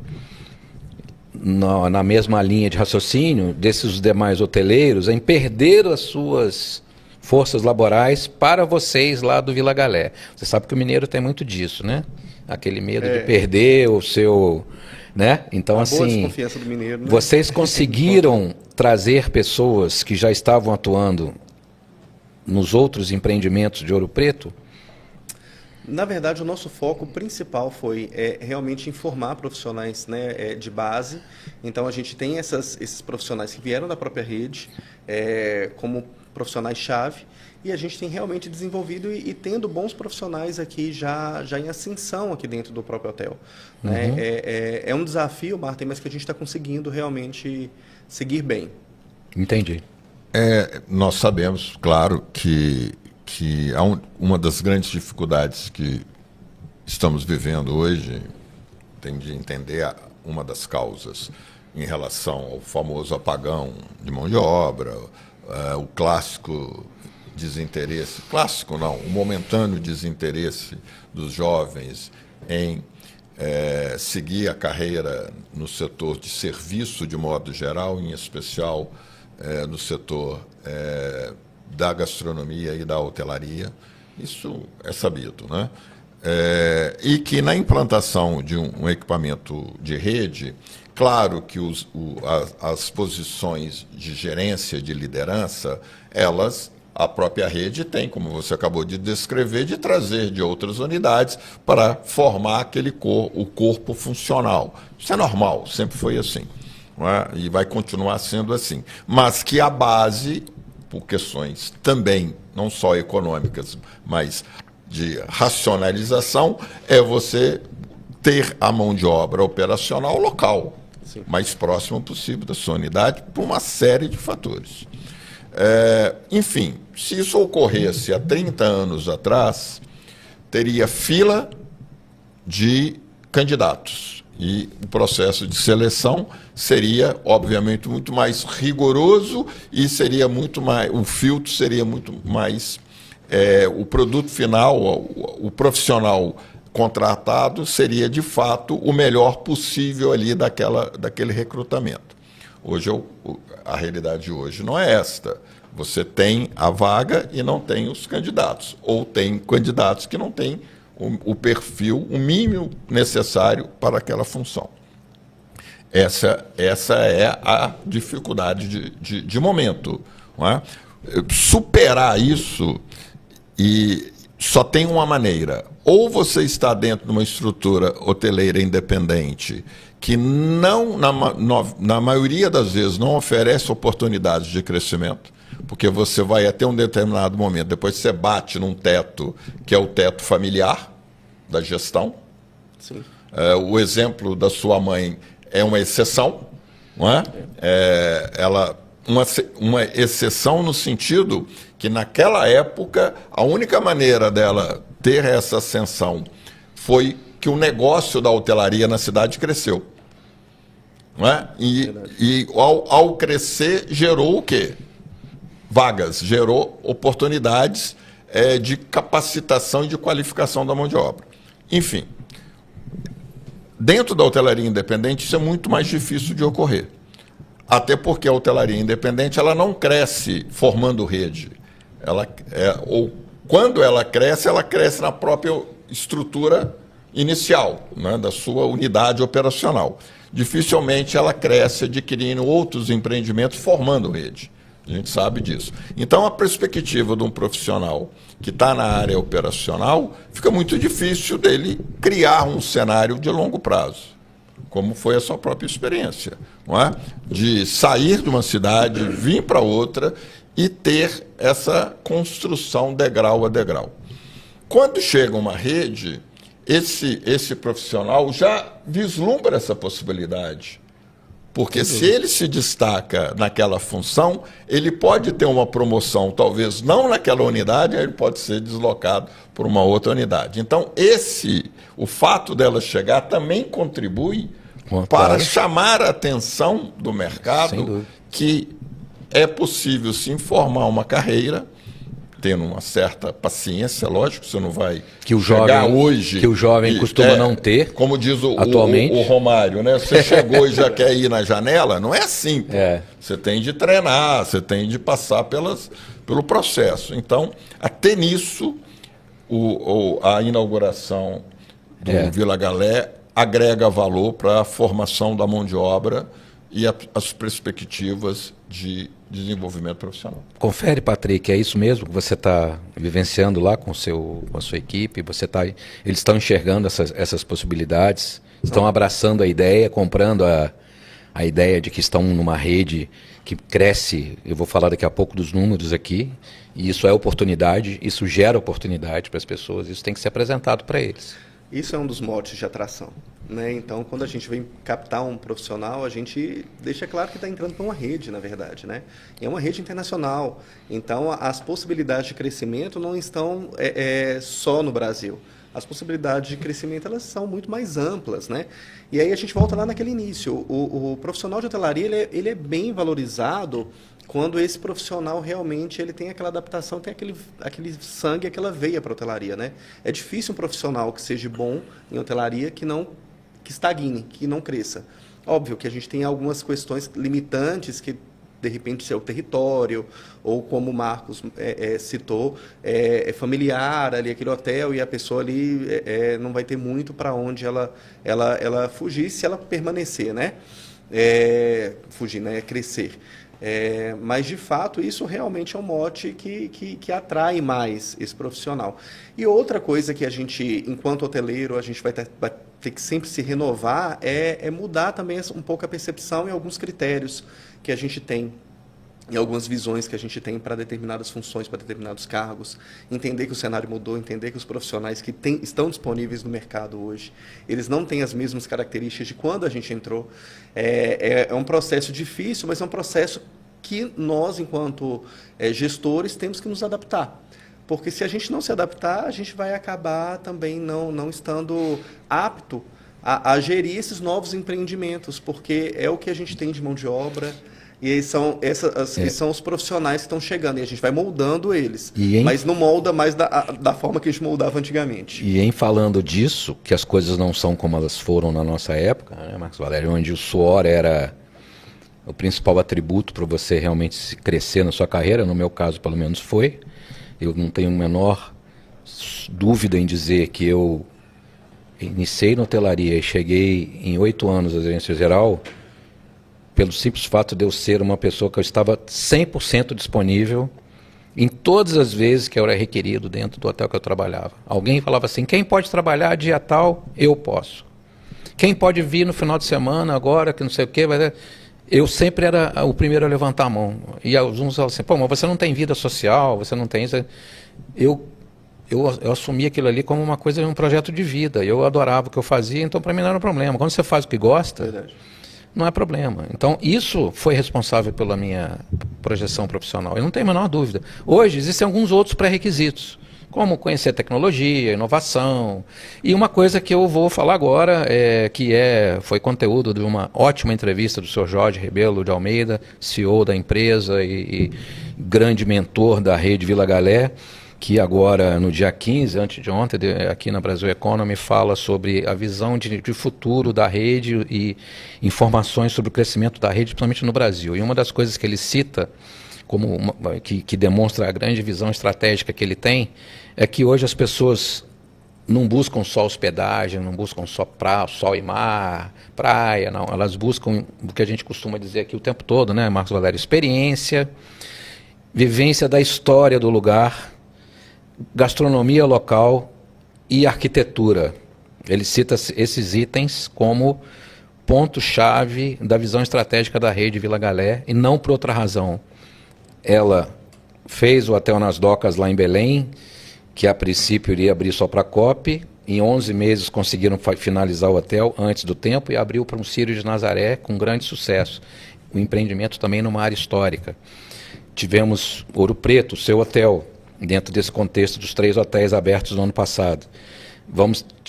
na mesma linha de raciocínio desses demais hoteleiros em perder as suas forças laborais para vocês lá do Vila Galé. Você sabe que o mineiro tem muito disso, né? Aquele medo de perder o seu, né? Então,
boa
assim,
desconfiança do mineiro, né?
Vocês conseguiram trazer pessoas que já estavam atuando nos outros empreendimentos de Ouro Preto?
Na verdade, o nosso foco principal foi realmente informar profissionais, né, de base. Então, a gente tem esses profissionais que vieram da própria rede como profissionais-chave, e a gente tem realmente desenvolvido e tendo bons profissionais aqui já em ascensão aqui dentro do próprio hotel. Uhum. Né? É um desafio, Marta, mas que a gente está conseguindo realmente seguir bem.
Entendi.
Nós sabemos, claro, que uma das grandes dificuldades que estamos vivendo hoje, tem de entender uma das causas em relação ao famoso apagão de mão de obra, o clássico desinteresse, clássico não, o momentâneo desinteresse dos jovens em seguir a carreira no setor de serviço de modo geral, em especial no setor da gastronomia e da hotelaria. Isso é sabido, né? E que na implantação de um equipamento de rede, claro que as posições de gerência, de liderança, a própria rede tem, como você acabou de descrever, de trazer de outras unidades para formar o corpo funcional. Isso é normal, sempre foi assim, não é? E vai continuar sendo assim. Mas que a base, por questões também, não só econômicas, mas de racionalização, é você ter a mão de obra operacional local, sim, mais próximo possível da sua unidade, por uma série de fatores. Enfim, se isso ocorresse há 30 anos atrás, teria fila de candidatos. E o processo de seleção seria, obviamente, muito mais rigoroso e seria muito mais, o filtro seria muito mais, o produto final, o profissional contratado seria, de fato, o melhor possível ali daquele recrutamento. Hoje, a realidade de hoje não é esta. Você tem a vaga e não tem os candidatos. Ou tem candidatos que não têm o perfil, o mínimo necessário para aquela função. Essa é a dificuldade de momento. Não é? Superar isso, e só tem uma maneira. Ou você está dentro de uma estrutura hoteleira independente que não, na maioria das vezes, não oferece oportunidades de crescimento, porque você vai até um determinado momento, depois você bate num teto, que é o teto familiar da gestão.
Sim.
O exemplo da sua mãe é uma exceção, não é? Uma exceção no sentido que, naquela época, a única maneira dela ter essa ascensão foi que o negócio da hotelaria na cidade cresceu. Não é? E ao crescer, gerou o quê? Vagas, gerou oportunidades de capacitação e de qualificação da mão de obra. Enfim, dentro da hotelaria independente, isso é muito mais difícil de ocorrer. Até porque a hotelaria independente ela não cresce formando rede. Ou quando ela cresce na própria estrutura inicial, né, da sua unidade operacional. Dificilmente ela cresce adquirindo outros empreendimentos formando rede. A gente sabe disso. Então, a perspectiva de um profissional que está na área operacional, fica muito difícil dele criar um cenário de longo prazo, como foi a sua própria experiência, não é? De sair de uma cidade, vir para outra e ter essa construção degrau a degrau. Quando chega uma rede, esse profissional já vislumbra essa possibilidade. Porque se ele se destaca naquela função, ele pode ter uma promoção, talvez não naquela unidade, aí ele pode ser deslocado por uma outra unidade. Então, o fato dela chegar também contribui para chamar a atenção do mercado que é possível sim formar uma carreira, tendo uma certa paciência, lógico, você não vai chegar hoje...
Que o jovem costuma não ter,
como diz
atualmente.
O Romário, né? Você chegou e já quer ir na janela, não é assim. Pô. Você tem de treinar, você tem de passar pelo processo. Então, até nisso, a inauguração do Vila Galé agrega valor para a formação da mão de obra e as perspectivas de desenvolvimento profissional.
Confere, Patrick, é isso mesmo que você está vivenciando lá com a sua equipe? Eles estão enxergando essas possibilidades, estão abraçando a ideia, comprando a ideia de que estão numa rede que cresce. Eu vou falar daqui a pouco dos números aqui, e isso é oportunidade, isso gera oportunidade para as pessoas, isso tem que ser apresentado para eles.
Isso é um dos motes de atração, né? Então, quando a gente vem captar um profissional, a gente deixa claro que está entrando para uma rede, na verdade, né? E é uma rede internacional. Então, as possibilidades de crescimento não estão só no Brasil. As possibilidades de crescimento elas são muito mais amplas, né? E aí a gente volta lá naquele início. O profissional de hotelaria ele é bem valorizado quando esse profissional realmente ele tem aquela adaptação, tem aquele sangue, aquela veia para a hotelaria, né? É difícil um profissional que seja bom em hotelaria que estagne, que não cresça. Óbvio que a gente tem algumas questões limitantes que de repente é o território, ou como o Marcos citou, é familiar ali aquele hotel e a pessoa ali não vai ter muito para onde ela fugir se ela permanecer, né? Fugir, né? Crescer. Mas, de fato, isso realmente é um mote que atrai mais esse profissional. E outra coisa que a gente, enquanto hoteleiro, a gente vai ter que sempre se renovar é mudar também um pouco a percepção e alguns critérios que a gente tem, e algumas visões que a gente tem para determinadas funções, para determinados cargos, entender que o cenário mudou, entender que os profissionais que estão disponíveis no mercado hoje, eles não têm as mesmas características de quando a gente entrou. É um processo difícil, mas é um processo que nós, enquanto gestores, temos que nos adaptar. Porque se a gente não se adaptar, a gente vai acabar também não estando apto a gerir esses novos empreendimentos, porque é o que a gente tem de mão de obra. E são os profissionais que estão chegando, e a gente vai moldando eles, mas não molda mais da forma que a gente moldava antigamente.
E em falando disso, que as coisas não são como elas foram na nossa época, né, Marcos Valério, onde o suor era o principal atributo para você realmente crescer na sua carreira, no meu caso pelo menos foi. Eu não tenho a menor dúvida em dizer que eu iniciei na hotelaria e cheguei em 8 anos à gerência geral, pelo simples fato de eu ser uma pessoa que eu estava 100% disponível em todas as vezes que eu era requerido dentro do hotel que eu trabalhava. Alguém falava assim, quem pode trabalhar dia tal, eu posso. Quem pode vir no final de semana agora, que não sei o quê, eu sempre era o primeiro a levantar a mão. E alguns falavam assim, pô, mas você não tem vida social, você não tem isso. Eu assumi aquilo ali como uma coisa, um projeto de vida. Eu adorava o que eu fazia, então para mim não era um problema. Quando você faz o que gosta... Verdade. Não é problema. Então, isso foi responsável pela minha projeção profissional. Eu não tenho a menor dúvida. Hoje, existem alguns outros pré-requisitos, como conhecer tecnologia, inovação. E uma coisa que eu vou falar agora, foi conteúdo de uma ótima entrevista do Sr. Jorge Rebelo de Almeida, CEO da empresa e grande mentor da rede Vila Galé, que agora, no dia 15, antes de ontem, aqui na Brasil Economy, fala sobre a visão de futuro da rede e informações sobre o crescimento da rede, principalmente no Brasil. E uma das coisas que ele cita, que demonstra a grande visão estratégica que ele tem, é que hoje as pessoas não buscam só hospedagem, não buscam só sol e mar, praia, não. Elas buscam o que a gente costuma dizer aqui o tempo todo, né, Marcos Valério? Experiência, vivência da história do lugar, gastronomia local e arquitetura. Ele cita esses itens como ponto-chave da visão estratégica da rede Vila Galé, e não por outra razão. Ela fez o Hotel nas Docas lá em Belém, que a princípio iria abrir só para a COP. Em 11 meses conseguiram finalizar o hotel antes do tempo e abriu para um Círio de Nazaré com grande sucesso. O empreendimento também numa área histórica. Tivemos Ouro Preto, seu hotel, dentro desse contexto dos 3 hotéis abertos no ano passado.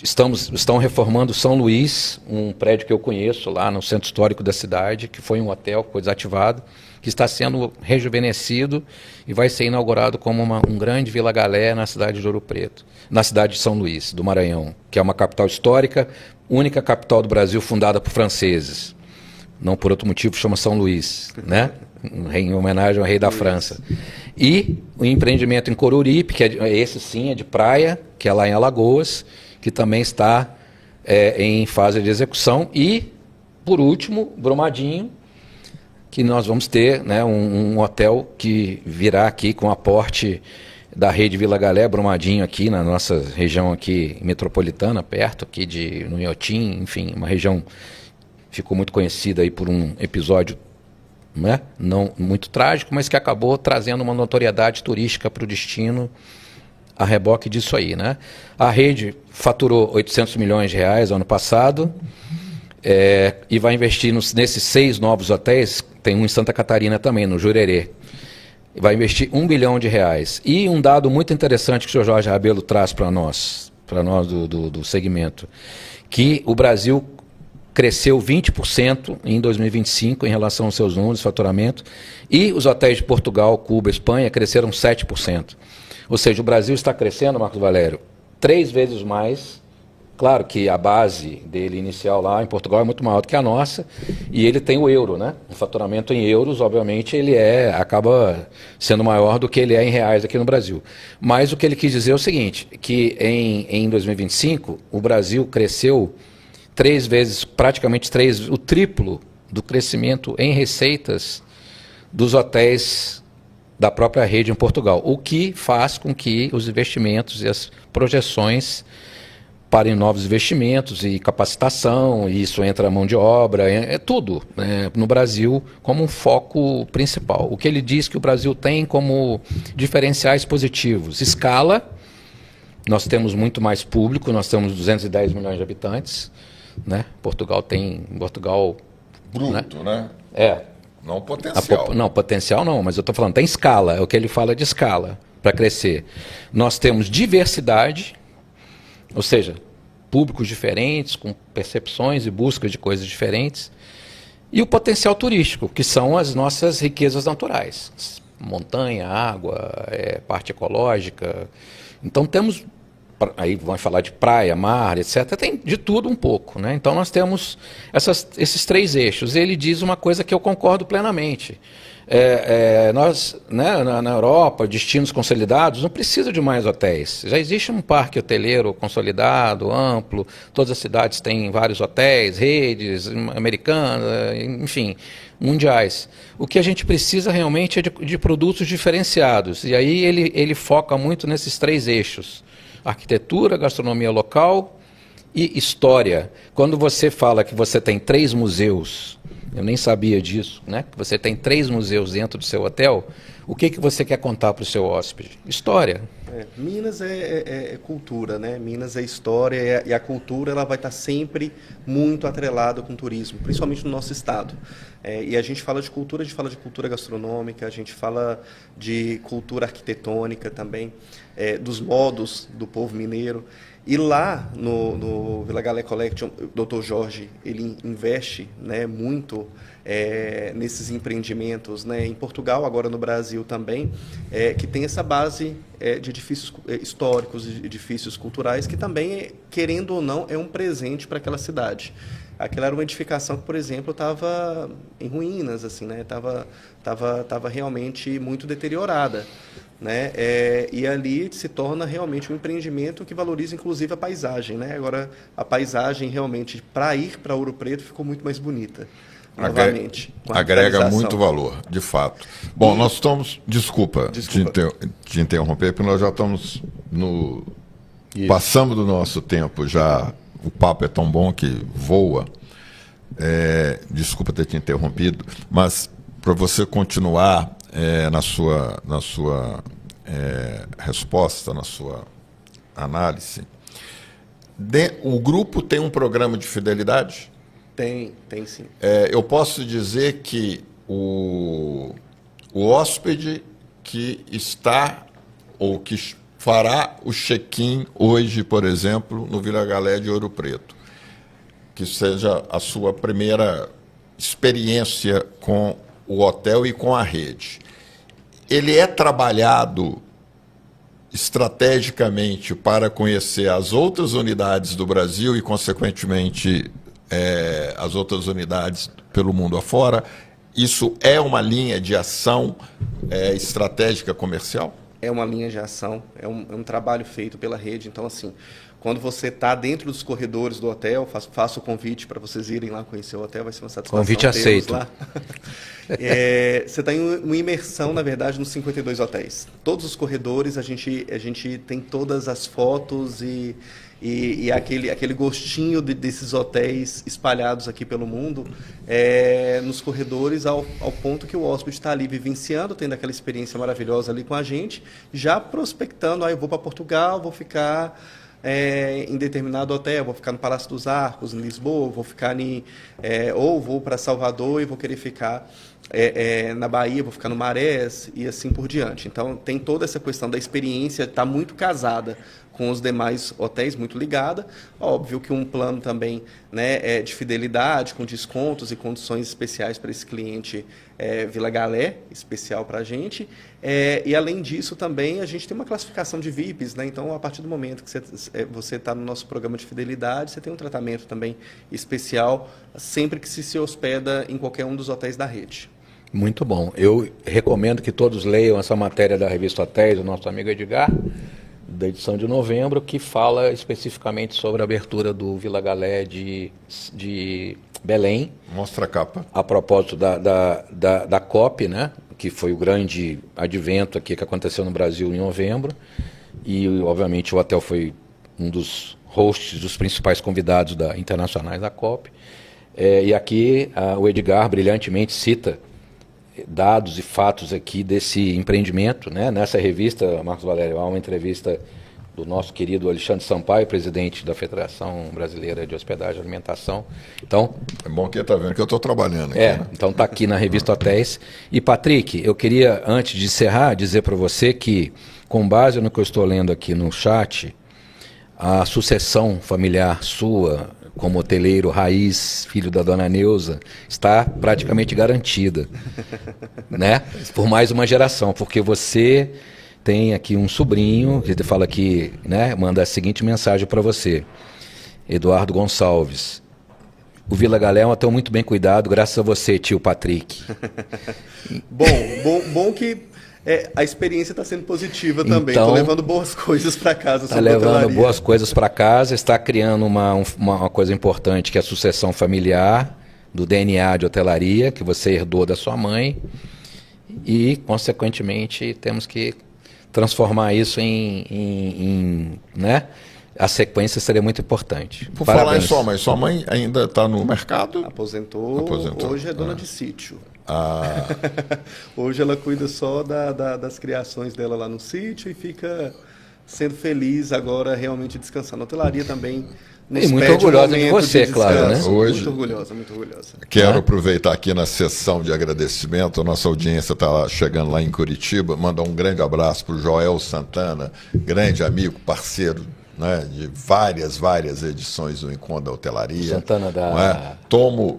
Estão reformando São Luís, um prédio que eu conheço lá no centro histórico da cidade, que foi um hotel que foi desativado, que está sendo rejuvenescido e vai ser inaugurado como um grande Vila Galé na cidade de Ouro Preto, na cidade de São Luís, do Maranhão, que é uma capital histórica, única capital do Brasil fundada por franceses. Não por outro motivo, chama São Luís, né? Em homenagem ao rei da França. E o empreendimento em Coruripe, que esse sim é de praia, que é lá em Alagoas, que também está em fase de execução. E, por último, Brumadinho, que nós vamos ter, né, um hotel que virá aqui com aporte da rede Vila Galé, Brumadinho, aqui na nossa região aqui metropolitana, perto aqui no Inhotim, enfim, uma região que ficou muito conhecida aí por um episódio, né, não muito trágico, mas que acabou trazendo uma notoriedade turística para o destino a reboque disso aí, né? A rede faturou 800 milhões de reais ano passado, e vai investir nesses 6 novos hotéis, tem um em Santa Catarina também, no Jurerê, vai investir R$1 bilhão. E um dado muito interessante que o senhor Jorge Rabelo traz para nós do segmento, que o Brasil cresceu 20% em 2025 em relação aos seus números de faturamento, e os hotéis de Portugal, Cuba, Espanha cresceram 7%. Ou seja, o Brasil está crescendo, Marcos Valério, 3 vezes mais. Claro que a base dele inicial lá em Portugal é muito maior do que a nossa, e ele tem o euro, né? O faturamento em euros, obviamente, ele acaba sendo maior do que ele é em reais aqui no Brasil. Mas o que ele quis dizer é o seguinte, que em 2025 o Brasil cresceu 3 vezes, praticamente o triplo do crescimento em receitas dos hotéis da própria rede em Portugal, o que faz com que os investimentos e as projeções para em novos investimentos e capacitação, e isso entra a mão de obra, tudo, né, no Brasil como um foco principal. O que ele diz que o Brasil tem como diferenciais positivos: escala, nós temos muito mais público, nós temos 210 milhões de habitantes, né? Portugal,
bruto, né? Não potencial.
Não, potencial não, mas eu estou falando, tem escala, é o que ele fala de escala para crescer. Nós temos diversidade, ou seja, públicos diferentes, com percepções e buscas de coisas diferentes, e o potencial turístico, que são as nossas riquezas naturais, montanha, água, parte ecológica. Então temos, aí vamos falar de praia, mar, etc., tem de tudo um pouco, né? Então nós temos esses 3 eixos. Ele diz uma coisa que eu concordo plenamente. Nós, né, na Europa, destinos consolidados, não precisa de mais hotéis. Já existe um parque hoteleiro consolidado, amplo, todas as cidades têm vários hotéis, redes americanas, enfim, mundiais. O que a gente precisa realmente é de produtos diferenciados. E aí ele foca muito nesses 3 eixos: arquitetura, gastronomia local e história. Quando você fala que você tem 3 museus, eu nem sabia disso, né? Que você tem 3 museus dentro do seu hotel, o que você quer contar para o seu hóspede? História.
Minas é cultura, né? Minas é história, e a cultura ela vai estar sempre muito atrelada com o turismo, principalmente no nosso estado. E a gente fala de cultura, a gente fala de cultura gastronômica, a gente fala de cultura arquitetônica também, dos modos do povo mineiro. E lá no Vila Galé Collection, o Dr. Jorge, ele investe, né, muito nesses empreendimentos, né, em Portugal, agora no Brasil também, que tem essa base de edifícios históricos, de edifícios culturais, que também, querendo ou não, é um presente para aquela cidade. Aquela era uma edificação que, por exemplo, estava em ruínas, assim, né? Tava realmente muito deteriorada, né? E ali se torna realmente um empreendimento que valoriza, inclusive, a paisagem, né? Agora, a paisagem realmente, para ir para Ouro Preto, ficou muito mais bonita. Novamente,
agrega muito valor, de fato. Bom, nós estamos... Desculpa. Te interromper, porque nós já estamos passamos do nosso tempo já. O papo é tão bom que voa. Desculpa ter te interrompido, mas para você continuar na sua resposta, na sua análise, o grupo tem um programa de fidelidade?
Tem sim.
Eu posso dizer que o hóspede que está ou que fará o check-in hoje, por exemplo, no Vila Galé de Ouro Preto, que seja a sua primeira experiência com o hotel e com a rede. Ele é trabalhado estrategicamente para conhecer as outras unidades do Brasil e, consequentemente, as outras unidades pelo mundo afora. Isso é uma linha de ação estratégica comercial?
É uma linha de ação, é um trabalho feito pela rede. Então, assim, quando você está dentro dos corredores do hotel, faço o convite para vocês irem lá conhecer o hotel, vai ser uma satisfação.
Convite aceito.
Lá. Você está em uma imersão, na verdade, nos 52 hotéis. Todos os corredores, a gente tem todas as fotos e aquele gostinho desses hotéis espalhados aqui pelo mundo, nos corredores, ao ponto que o hóspede está ali vivenciando, tendo aquela experiência maravilhosa ali com a gente, já prospectando, eu vou para Portugal, vou ficar em determinado hotel, vou ficar no Palácio dos Arcos, em Lisboa, vou ficar ou vou para Salvador e vou querer ficar na Bahia, vou ficar no Marés e assim por diante. Então, tem toda essa questão da experiência, está muito casada com os demais hotéis, muito ligada. Óbvio que um plano também, né, de fidelidade, com descontos e condições especiais para esse cliente Vila Galé, especial para a gente. E, além disso, também a gente tem uma classificação de VIPs, né? Então, a partir do momento que você está no nosso programa de fidelidade, você tem um tratamento também especial sempre que se hospeda em qualquer um dos hotéis da rede.
Muito bom. Eu recomendo que todos leiam essa matéria da revista Hotéis, do nosso amigo Edgar, da edição de novembro, que fala especificamente sobre a abertura do Vila Galé de Belém.
Mostra a capa.
A propósito da COP, né, que foi o grande advento aqui que aconteceu no Brasil em novembro. E, obviamente, o hotel foi um dos hosts, dos principais convidados internacionais da COP. E aqui o Edgar brilhantemente cita dados e fatos aqui desse empreendimento, né? Nessa revista, Marcos Valério, há uma entrevista do nosso querido Alexandre Sampaio, presidente da Federação Brasileira de Hospedagem e Alimentação. Então,
é bom que está vendo que eu estou trabalhando aqui. Né?
Então está aqui na revista Hotéis. E, Patrick, eu queria, antes de encerrar, dizer para você que, com base no que eu estou lendo aqui no chat, a sucessão familiar sua, como hoteleiro raiz, filho da dona Neuza, está praticamente garantida, né? Por mais uma geração, porque você tem aqui um sobrinho, que fala aqui, né? Manda a seguinte mensagem para você, Eduardo Gonçalves: o Vila Galé é um hotel muito bem cuidado, graças a você, tio Patrick.
Bom que a experiência está sendo positiva também. Estou levando boas coisas para casa.
Está levando boas coisas para casa, está criando uma coisa importante, que é a sucessão familiar do DNA de hotelaria, que você herdou da sua mãe. E, consequentemente, temos que transformar isso né? A sequência seria muito importante.
Por falar em sua mãe ainda está no mercado?
Aposentou. Hoje é dona de sítio. Hoje ela cuida só das criações dela lá no sítio e fica sendo feliz agora, realmente descansando. A hotelaria também nos
muito orgulhosa de você, claro, né?
Hoje,
muito orgulhosa.
Quero aproveitar aqui na sessão de agradecimento, a nossa audiência está chegando lá em Curitiba, mandar um grande abraço para o Joel Santana, grande amigo, parceiro, né, de várias edições do Encontro da Hotelaria.
Santana da...
Tomo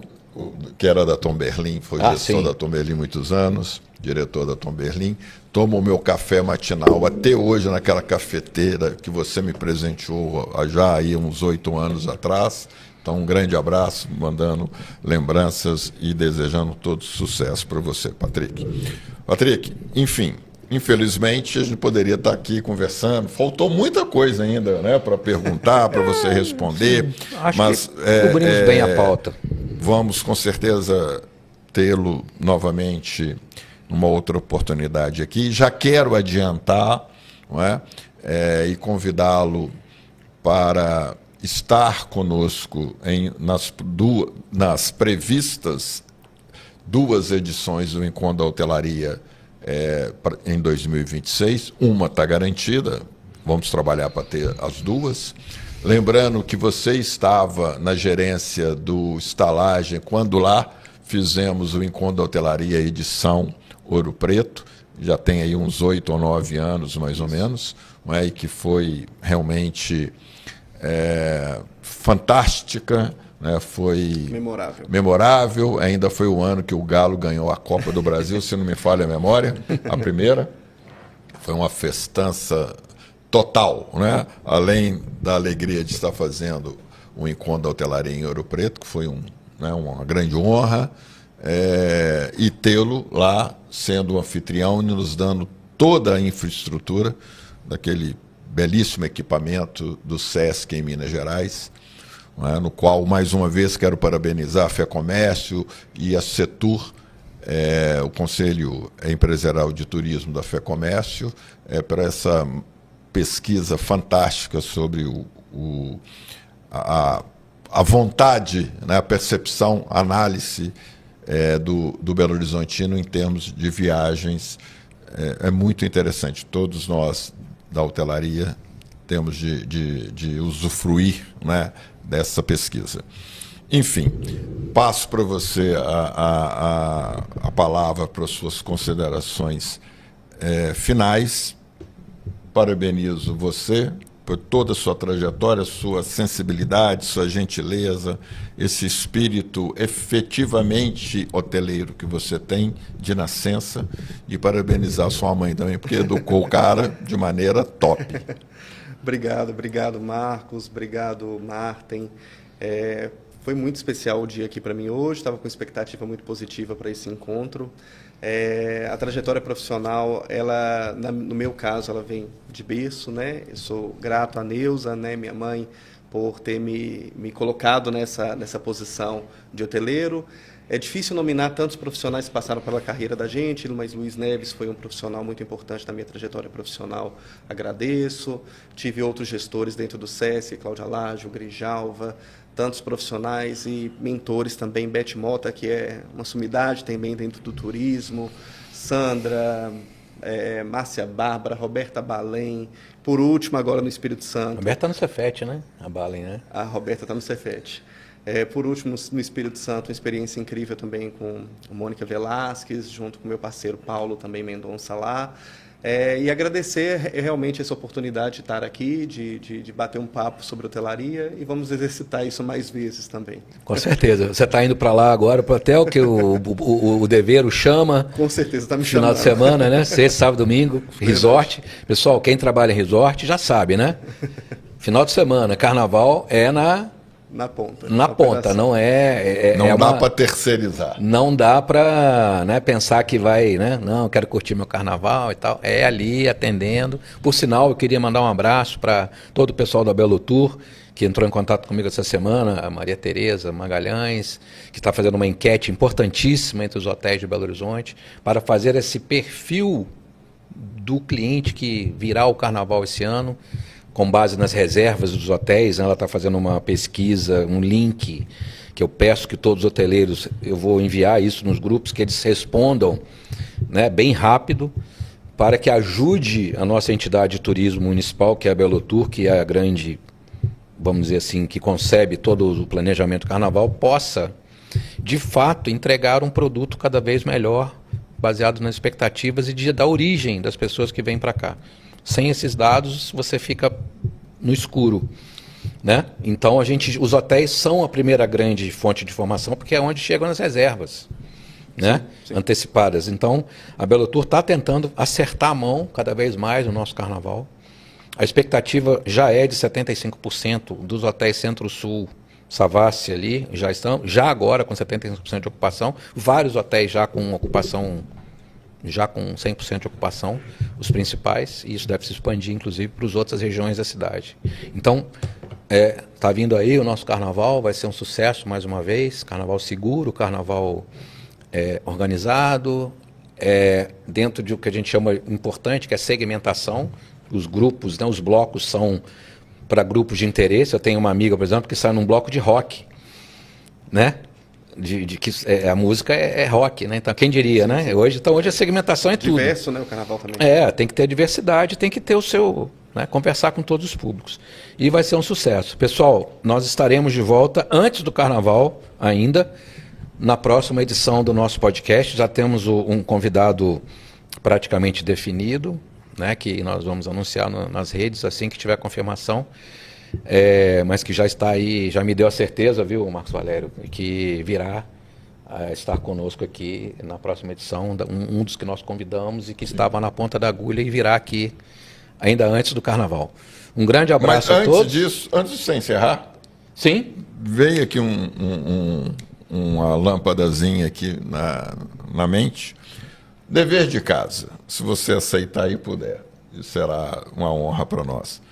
que era da Tom Berlim, foi gestor
sim.
da Tom Berlim muitos anos, diretor da Tom Berlim. Tomo o meu café matinal até hoje naquela cafeteira que você me presenteou já aí uns 8 anos atrás. Então, um grande abraço, mandando lembranças e desejando todo sucesso para você, Patrick. Patrick, enfim, infelizmente a gente poderia estar aqui conversando. Faltou muita coisa ainda, né, para perguntar, para você responder.
Acho
mas
que cobrimos bem a pauta.
Vamos com certeza tê-lo novamente numa outra oportunidade aqui. Já quero adiantar, não é? E convidá-lo para estar conosco nas previstas 2 edições do Encontro da Hotelaria em 2026. Uma está garantida, vamos trabalhar para ter as 2. Lembrando que você estava na gerência do Estalagem quando lá fizemos o Encontro da Hotelaria edição Ouro Preto, já tem aí uns 8 ou 9 anos mais ou menos, não é? E que foi realmente fantástica, né? Foi memorável. Ainda foi o ano que o Galo ganhou a Copa do Brasil, se não me falha a memória, a primeira. Foi uma festança total, né? Além da alegria de estar fazendo um encontro da hotelaria em Ouro Preto, que foi uma grande honra, e tê-lo lá sendo o anfitrião e nos dando toda a infraestrutura daquele belíssimo equipamento do Sesc em Minas Gerais, né? No qual, mais uma vez, quero parabenizar a FEComércio e a Setur, o Conselho Empresarial de Turismo da FEComércio, para essa pesquisa fantástica sobre a vontade, né, a percepção, a análise do Belo Horizontino em termos de viagens. É muito interessante. Todos nós da hotelaria temos de usufruir, né, dessa pesquisa. Enfim, passo para você a palavra para as suas considerações finais. Parabenizo você por toda a sua trajetória, sua sensibilidade, sua gentileza, esse espírito efetivamente hoteleiro que você tem de nascença, e parabenizar sua mãe também, porque educou o cara de maneira top.
Obrigado, Marcos. Obrigado, Marten. Foi muito especial o dia aqui para mim hoje, estava com expectativa muito positiva para esse encontro. A trajetória profissional, no meu caso, ela vem de berço, né? Eu sou grato a Neuza, né, minha mãe, por ter me colocado nessa posição de hoteleiro. É difícil nominar tantos profissionais que passaram pela carreira da gente, mas Luiz Neves foi um profissional muito importante na minha trajetória profissional. Agradeço. Tive outros gestores dentro do SESC, Cláudia Laggio, Grijalva, tantos profissionais e mentores também, Beth Mota, que é uma sumidade também dentro do turismo, Sandra, Márcia Bárbara, Roberta Balém, por último agora no Espírito Santo.
Roberta está no Cefet, né? A Balém, né?
A Roberta está no Cefet. Por último, no Espírito Santo, uma experiência incrível também com a Mônica Velasquez, junto com meu parceiro Paulo, também Mendonça lá. E agradecer realmente essa oportunidade de estar aqui, de bater um papo sobre hotelaria, e vamos exercitar isso mais vezes também.
Com certeza. Você está indo para lá agora, para o hotel que o Deveiro chama.
Com certeza, está me chamando.
Final de semana, né? Sexta, sábado, domingo, resort. Pessoal, quem trabalha em resort já sabe, né? Final de semana, carnaval é na ponta. Na ponta, não
não dá para terceirizar.
Não dá para, né, pensar que vai, né? Não, quero curtir meu carnaval e tal. É ali, atendendo. Por sinal, eu queria mandar um abraço para todo o pessoal da Belo Tour, que entrou em contato comigo essa semana, a Maria Tereza Magalhães, que está fazendo uma enquete importantíssima entre os hotéis de Belo Horizonte, para fazer esse perfil do cliente que virá o carnaval esse ano, com base nas reservas dos hotéis. Ela está fazendo uma pesquisa, um link, que eu peço que todos os hoteleiros, eu vou enviar isso nos grupos, que eles respondam, né, bem rápido, para que ajude a nossa entidade de turismo municipal, que é a Belo Tour, que é a grande, vamos dizer assim, que concebe todo o planejamento do carnaval, possa, de fato, entregar um produto cada vez melhor, baseado nas expectativas e da origem das pessoas que vêm para cá. Sem esses dados, você fica no escuro. né? Então os hotéis são a primeira grande fonte de informação, porque é onde chegam as reservas, né?
Sim.
Antecipadas. Então a Belotour está tentando acertar a mão cada vez mais no nosso carnaval. A expectativa já é de 75% dos hotéis Centro-Sul, Savassi ali, já agora com 75% de ocupação, vários hotéis já com ocupação, já com 100% de ocupação, os principais, e isso deve se expandir inclusive para as outras regiões da cidade. Então, está vindo aí o nosso carnaval, vai ser um sucesso mais uma vez, carnaval seguro, carnaval organizado, dentro de o que a gente chama importante, que é segmentação. Os grupos, né, os blocos são para grupos de interesse. Eu tenho uma amiga, por exemplo, que sai num bloco de rock, né? A música é rock, né? Então, quem diria, sim, né? Sim. Hoje a segmentação é tudo.
Diverso, né? O carnaval também.
Tem que ter diversidade, tem que ter o seu, né, conversar com todos os públicos. E vai ser um sucesso. Pessoal, nós estaremos de volta antes do carnaval ainda, na próxima edição do nosso podcast. Já temos um convidado praticamente definido, né, que nós vamos anunciar nas redes assim que tiver confirmação, mas que já está aí, já me deu a certeza, viu, Marcos Valério, que virá estar conosco aqui na próxima edição, um dos que nós convidamos e que estava na ponta da agulha e virá aqui ainda antes do carnaval. Um grande abraço a todos.
Antes de você encerrar,
sim,
veio aqui uma lâmpadazinha aqui na mente. Dever de casa, se você aceitar e puder, isso será uma honra para nós.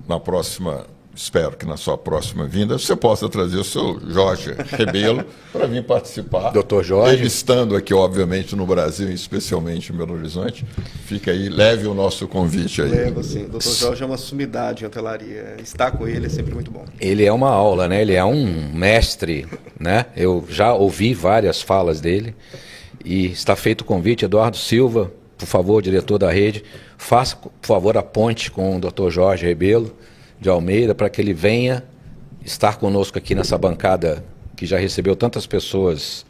Na próxima, espero que na sua próxima vinda, você possa trazer o seu Jorge Rebelo para vir participar.
Dr. Jorge.
Ele estando aqui, obviamente, no Brasil, especialmente em Belo Horizonte, fica aí, leve o nosso convite aí.
Levo, sim. Dr. Jorge é uma sumidade em hotelaria. Estar com ele é sempre muito bom.
Ele é uma aula, né? Ele é um mestre, né? Eu já ouvi várias falas dele. E está feito o convite, Eduardo Silva, por favor, diretor da rede, faça, por favor, a ponte com o Dr. Jorge Rebelo de Almeida, para que ele venha estar conosco aqui nessa bancada que já recebeu tantas pessoas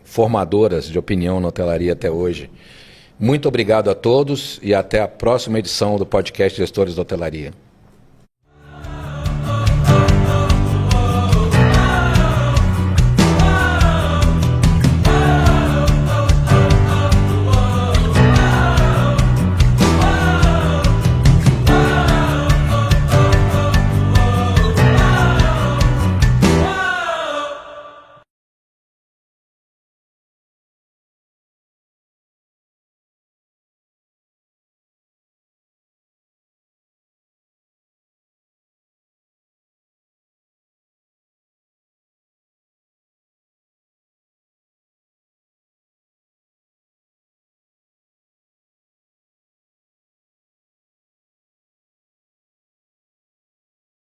formadoras de opinião na hotelaria até hoje. Muito obrigado a todos e até a próxima edição do podcast Gestores da Hotelaria.